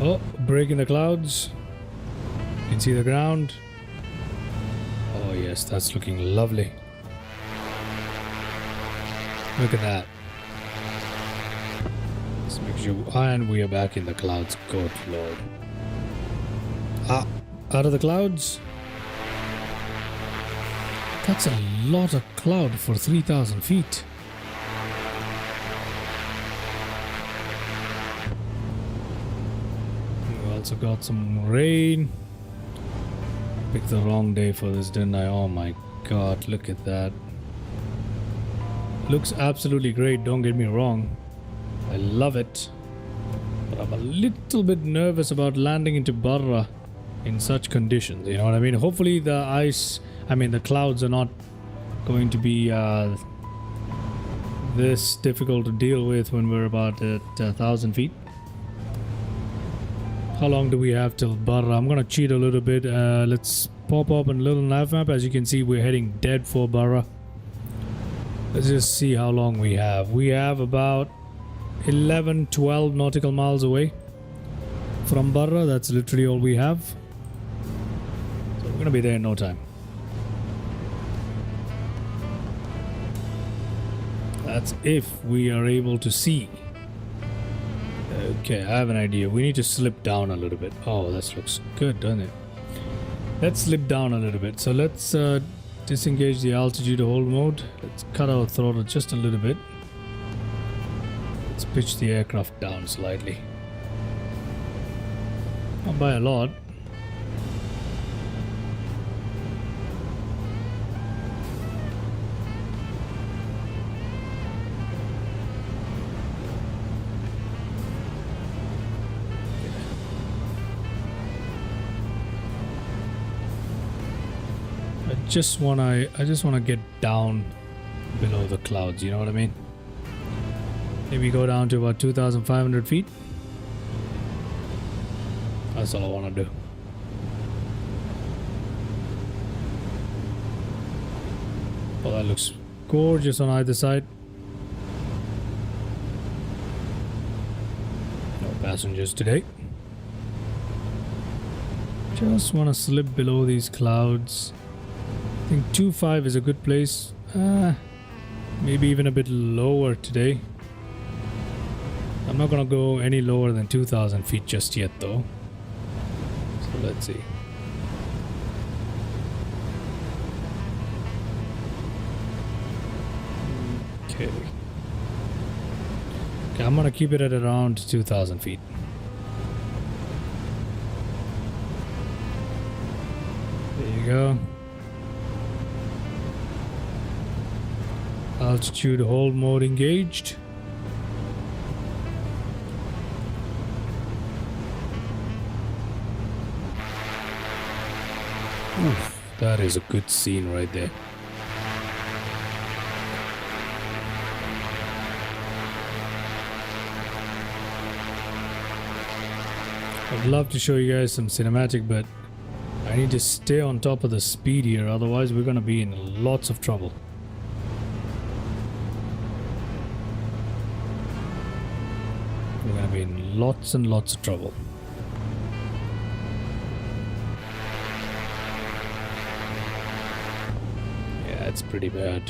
Oh, break in the clouds. You can see the ground. Oh yeah, yes, that's looking lovely. Look at that. Let's make sure, and we are back in the clouds. Good lord. Ah, out of the clouds. That's a lot of cloud for 3,000 feet. We also got some rain. Picked the wrong day for this, didn't I? Oh my god, look at that. Looks absolutely great, don't get me wrong. I love it. But I'm a little bit nervous about landing into Barra in such conditions, you know what I mean? Hopefully the clouds are not going to be this difficult to deal with when we're about at 1,000 feet. How long do we have till Barra? I'm gonna cheat a little bit. Let's pop up a little nav map. As you can see, we're heading dead for Barra. Let's just see how long we have. We have about 11-12 nautical miles away from Barra. That's literally all we have. So we're gonna be there in no time. That's if we are able to see. Okay, I have an idea. We need to slip down a little bit. Oh, that looks good, doesn't it? Let's slip down a little bit. So let's disengage the altitude hold mode. Let's cut our throttle just a little bit. Let's pitch the aircraft down slightly. Not by a lot. I just wanna get down below the clouds, you know what I mean? Maybe go down to about 2,500 feet. That's all I want to do. Oh, that looks gorgeous on either side. No passengers today. Just want to slip below these clouds. I think 2.5 is a good place. Maybe even a bit lower today. I'm not gonna go any lower than 2,000 feet just yet though. So let's see. Okay, I'm gonna keep it at around 2,000 feet. There you go. Altitude hold mode engaged. Oof, that is a good scene right there. I'd love to show you guys some cinematic, but I need to stay on top of the speed here, otherwise we're gonna be in lots of trouble. We're gonna be in lots and lots of trouble. Yeah, it's pretty bad.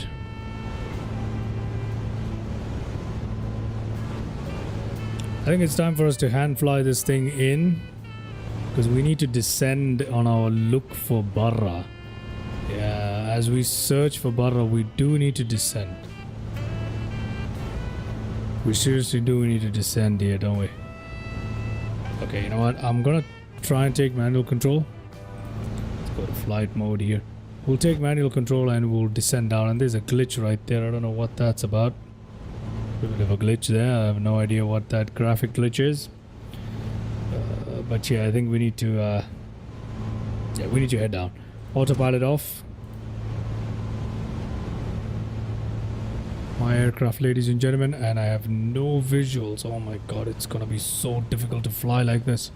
I think it's time for us to hand fly this thing in, because we need to descend on our look for Barra. Yeah, as we search for Barra, we do need to descend. We seriously do need to descend here, don't we? Okay, you know what? I'm gonna try and take manual control. Let's go to flight mode here. We'll take manual control and we'll descend down. And there's a glitch right there. I don't know what that's about. A bit of a glitch there. I have no idea what that graphic glitch is. But yeah, I think we need to head down. Autopilot off. My aircraft, ladies and gentlemen, and I have no visuals. Oh my god, it's gonna be so difficult to fly like this.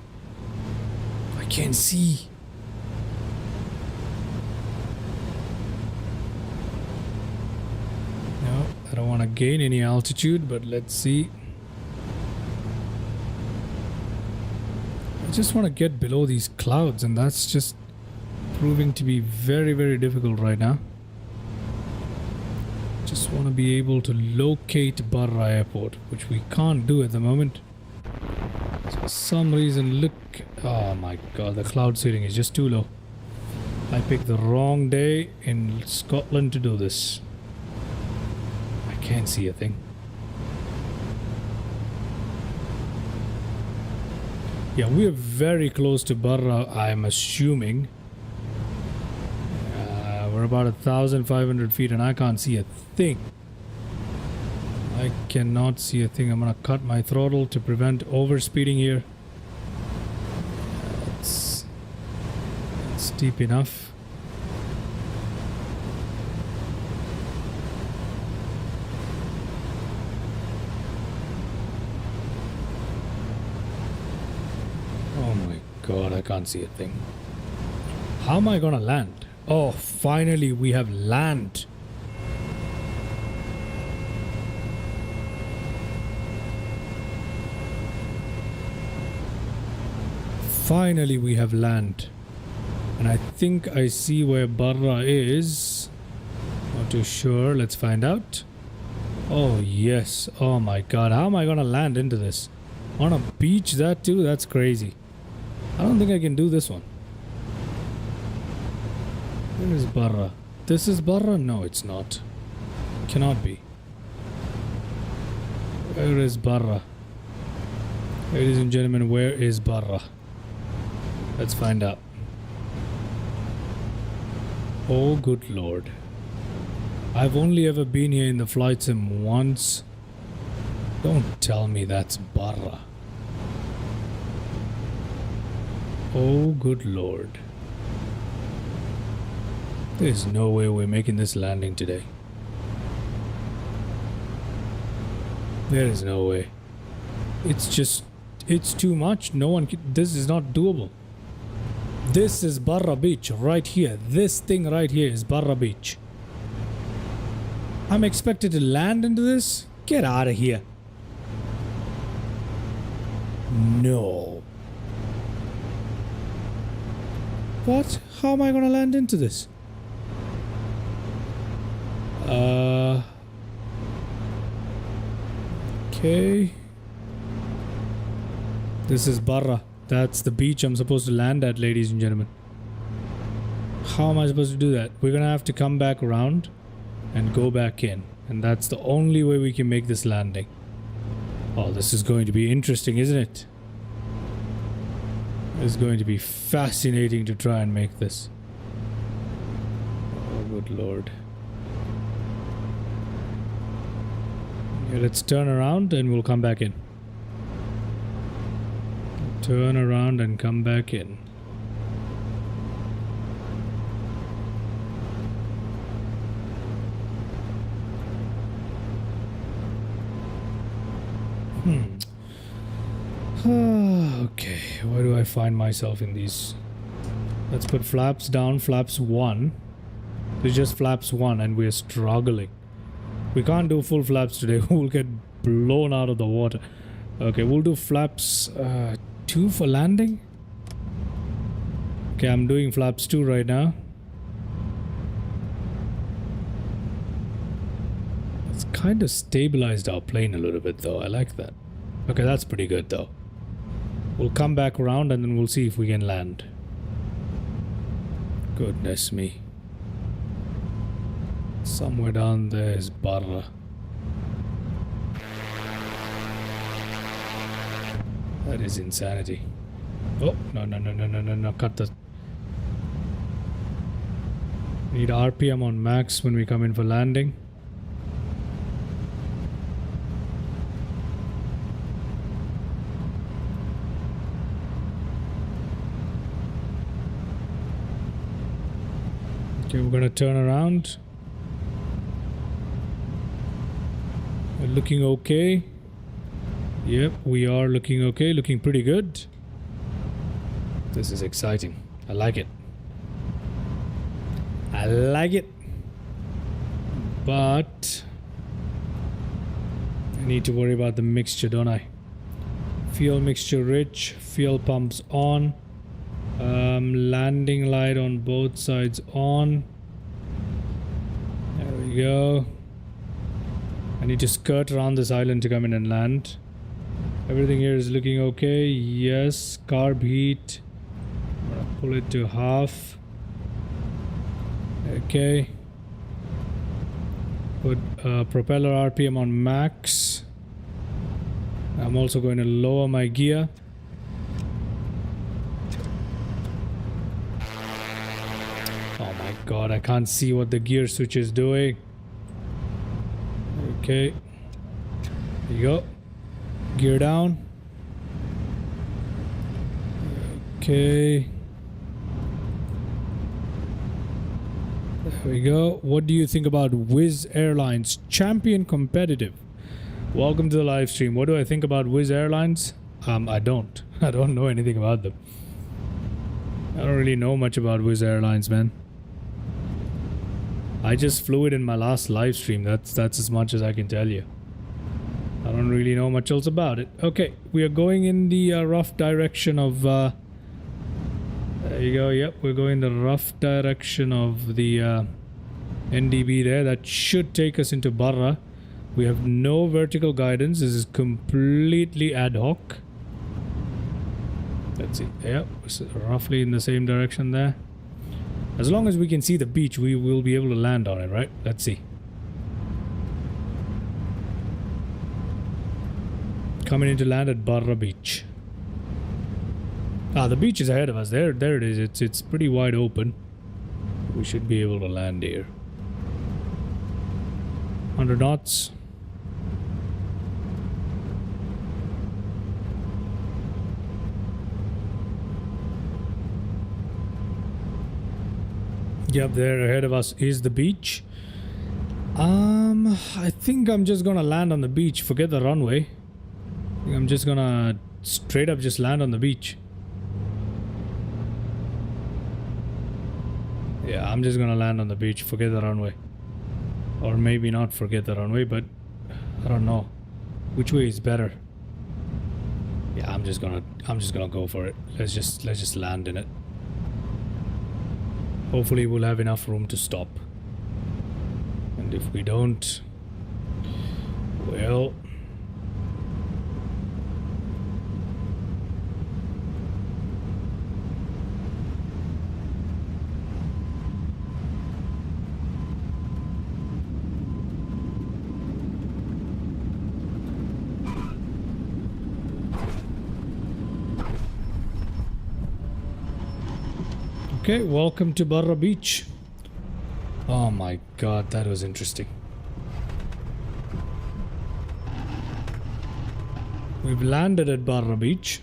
I can't see. No, I don't want to gain any altitude, but let's see. I just want to get below these clouds, and that's just proving to be very, very difficult right now. Just want to be able to locate Barra Airport, which we can't do at the moment. So for some reason, look... Oh my god, the cloud seeding is just too low. I picked the wrong day in Scotland to do this. I can't see a thing. Yeah, we are very close to Barra, I'm assuming. We're about 1,500 feet and I can't see a thing. I cannot see a thing. I'm gonna cut my throttle to prevent overspeeding here. That's deep enough. Oh my god, I can't see a thing. How am I gonna land? Oh, finally we have land. Finally we have land. And I think I see where Barra is. Not too sure. Let's find out. Oh yes. Oh my god. How am I gonna land into this? On a beach, that too? That's crazy. I don't think I can do this one. Where is Barra? This is Barra? No, it's not. Cannot be. Where is Barra? Ladies and gentlemen, where is Barra? Let's find out. Oh, good lord. I've only ever been here in the flight sim once. Don't tell me that's Barra. Oh, good lord. There's no way we're making this landing today. There is no way. It's too much. No one can, this is not doable. This is Barra Beach right here. This thing right here is Barra Beach. I'm expected to land into this? Get out of here. No. What? How am I gonna land into this? Okay. This is Barra. That's the beach I'm supposed to land at, ladies and gentlemen. How am I supposed to do that? We're gonna have to come back around and go back in. And that's the only way we can make this landing. Oh, this is going to be interesting, isn't it? It's going to be fascinating to try and make this. Oh, good lord. Okay, let's turn around and we'll come back in. Turn around and come back in. Okay, where do I find myself in these? Let's put flaps down, flaps 1. It's just flaps 1 and we're struggling. We can't do full flaps today. We'll get blown out of the water. Okay, we'll do flaps 2 for landing. Okay, I'm doing flaps 2 right now. It's kind of stabilized our plane a little bit though. I like that. Okay, that's pretty good though. We'll come back around and then we'll see if we can land. Goodness me. Somewhere down there is Barra. That is insanity. Oh, no, cut the... Need RPM on max when we come in for landing. Okay, we're gonna turn around. We're looking okay. Yep, we are looking okay, looking pretty good. This is exciting. I like it. I like it. But I need to worry about the mixture, don't I? Fuel mixture rich, fuel pumps on. Landing light on both sides on. There we go. I need to skirt around this island to come in and land. Everything here is looking okay. Yes, carb heat. I'm gonna pull it to half. Okay. Put propeller RPM on max. I'm also going to lower my gear. Oh my god, I can't see what the gear switch is doing. Okay. There you go. Gear down. Okay. There we go. What do you think about Wizz Airlines Champion Competitive? Welcome to the live stream. What do I think about Wizz Airlines? I don't. I don't know anything about them. I don't really know much about Wizz Airlines, man. I just flew it in my last live stream. That's as much as I can tell you. I don't really know much else about it. Okay, we are going in the rough direction of... there you go. Yep, we're going the rough direction of the NDB there. That should take us into Barra. We have no vertical guidance. This is completely ad hoc. Let's see. Yep, roughly in the same direction there. As long as we can see the beach, we will be able to land on it, right? Let's see. Coming in to land at Barra Beach. Ah, the beach is ahead of us. There it is. It's pretty wide open. We should be able to land here. 100 knots. Yep, there ahead of us is the beach. I think I'm just gonna land on the beach. Forget the runway. I'm just gonna straight up just land on the beach. Yeah, I'm just gonna land on the beach. Forget the runway. Or maybe not forget the runway, but I don't know. Which way is better? Yeah, I'm just gonna go for it. Let's just land in it. Hopefully we'll have enough room to stop. And if we don't, well... Okay, welcome to Barra Beach. Oh my god, that was interesting. We've landed at Barra Beach.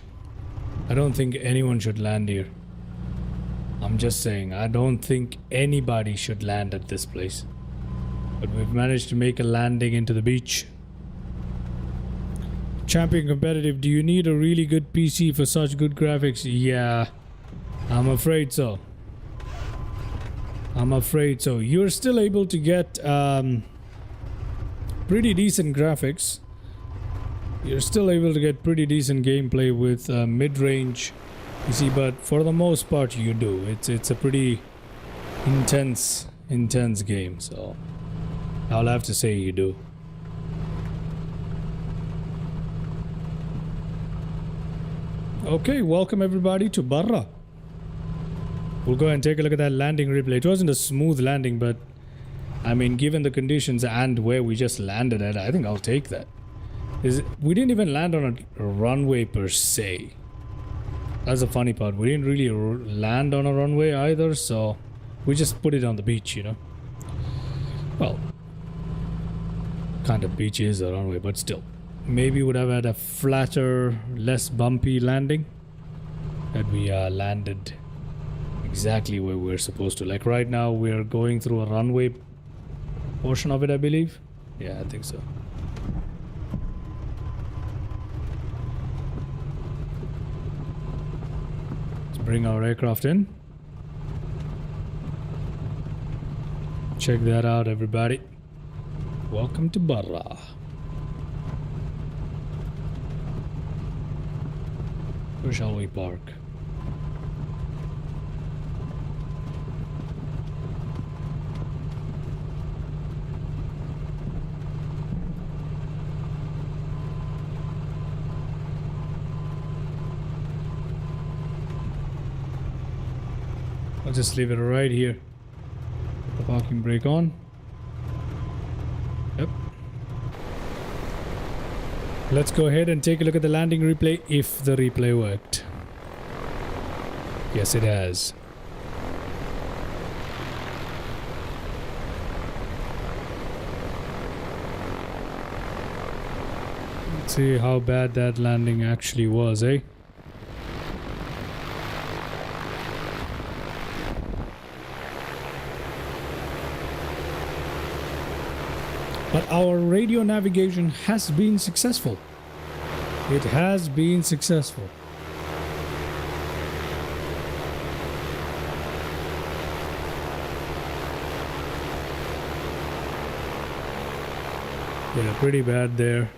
I don't think anyone should land here. I'm just saying, I don't think anybody should land at this place. But we've managed to make a landing into the beach. Champion Competitive, do you need a really good PC for such good graphics? Yeah, I'm afraid so. I'm afraid so. You're still able to get pretty decent graphics. You're still able to get pretty decent gameplay with mid-range PC, but for the most part you do. It's a pretty intense game, so I'll have to say you do. Okay, welcome everybody to Barra. We'll go and take a look at that landing replay. It wasn't a smooth landing, but I mean, given the conditions and where we just landed at, I think I'll take that. We didn't even land on a runway per se. That's the funny part. We didn't really land on a runway either, so we just put it on the beach, you know. Well, kind of beach is a runway, but still. Maybe would have had a flatter, less bumpy landing. That we landed exactly where we're supposed to. Like right now we're going through a runway portion of it, I believe. Yeah, I think so. Let's bring our aircraft in. Check that out, everybody. Welcome to Barra. Where shall we park? I'll just leave it right here. Put the parking brake on. Yep. Let's go ahead and take a look at the landing replay if the replay worked. Yes, it has. Let's see how bad that landing actually was, eh? But our radio navigation has been successful. It has been successful. Yeah, pretty bad there.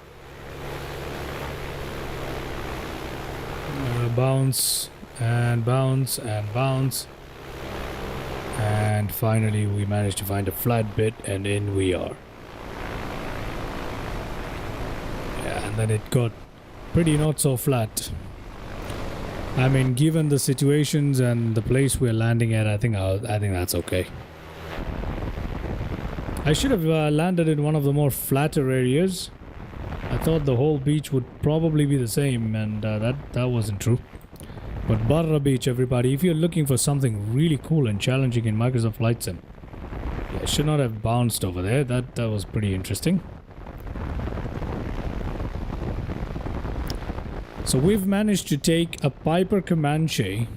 Bounce and bounce and bounce. And finally we managed to find a flat bit and in we are. And then it got pretty not so flat. I mean, given the situations and the place we're landing at, I think that's okay. I should have landed in one of the more flatter areas. I thought the whole beach would probably be the same, and that wasn't true. But Barra Beach, everybody, if you're looking for something really cool and challenging in Microsoft Flight Sim, I should not have bounced over there. That was pretty interesting. So we've managed to take a Piper Comanche,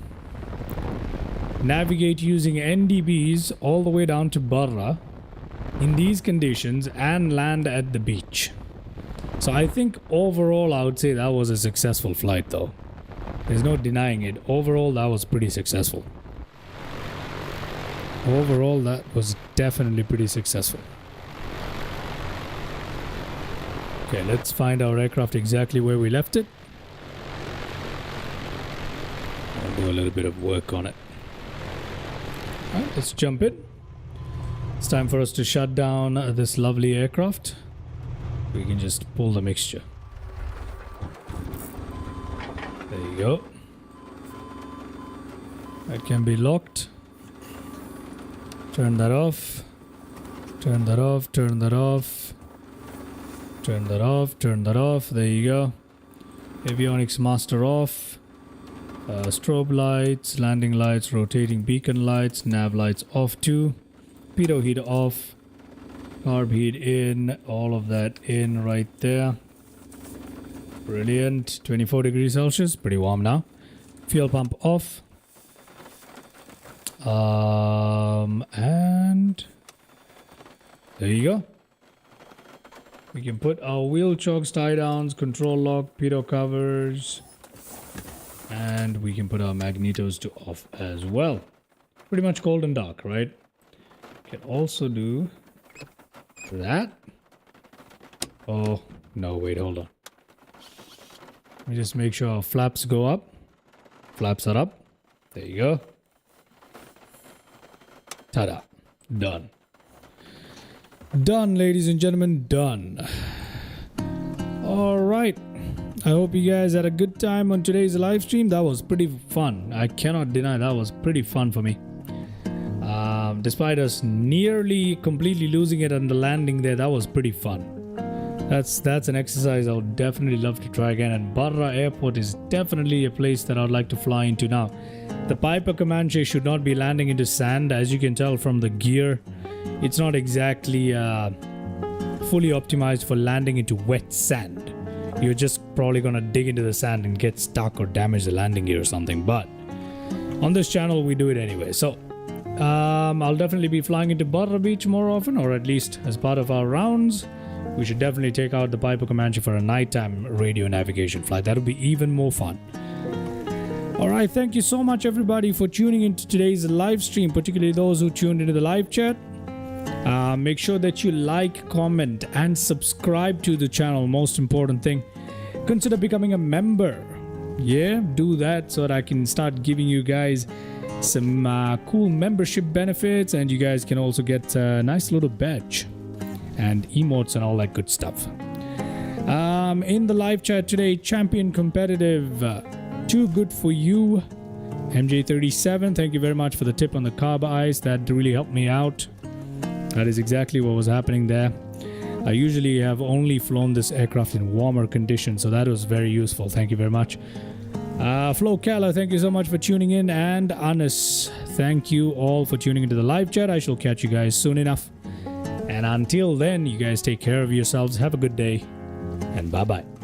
navigate using NDBs all the way down to Barra in these conditions and land at the beach. So I think overall I would say that was a successful flight though. There's no denying it. Overall that was pretty successful. Overall that was definitely pretty successful. Okay, let's find our aircraft exactly where we left it. I'll do a little bit of work on it. Alright, let's jump in. It's time for us to shut down this lovely aircraft. We can just pull the mixture. There you go. That can be locked. Turn that off. Turn that off. Turn that off. Turn that off. Turn that off. There you go. Avionics master off. Strobe lights, landing lights, rotating beacon lights, nav lights off too. Pitot heat off. Carb heat in. All of that in right there. Brilliant. 24 degrees Celsius. Pretty warm now. Fuel pump off. And there you go. We can put our wheel chokes, tie downs, control lock, pitot covers. And we can put our magnetos to off as well. Pretty much cold and dark, right? Can also do that. Oh, no, wait, hold on. Let me just make sure our flaps go up. Flaps are up. There you go. Ta-da. Done. Done, ladies and gentlemen. Done. All right. I hope you guys had a good time on today's live stream. That was pretty fun. I cannot deny that was pretty fun for me. Despite us nearly completely losing it on the landing there, that was pretty fun. That's an exercise I would definitely love to try again. And Barra Airport is definitely a place that I'd like to fly into now. The Piper Comanche should not be landing into sand. As you can tell from the gear, it's not exactly fully optimized for landing into wet sand. You're just probably gonna dig into the sand and get stuck or damage the landing gear or something. But on this channel, we do it anyway. So I'll definitely be flying into Barra Beach more often, or at least as part of our rounds. We should definitely take out the Piper Comanche for a nighttime radio navigation flight. That'll be even more fun. Alright, thank you so much everybody for tuning into today's live stream, particularly those who tuned into the live chat. Make sure that you like, comment and subscribe to the channel. Most important thing, consider becoming a member. Yeah, do that so that I can start giving you guys some cool membership benefits, and you guys can also get a nice little badge and emotes and all that good stuff. In the live chat today, champion competitive, too good for you. MJ37, thank you very much for the tip on the carb ice. That really helped me out. That is exactly what was happening there. I usually have only flown this aircraft in warmer conditions, so that was very useful. Thank you very much. Flo Keller, thank you so much for tuning in. And Anis, thank you all for tuning into the live chat. I shall catch you guys soon enough. And until then, you guys take care of yourselves. Have a good day. And bye-bye.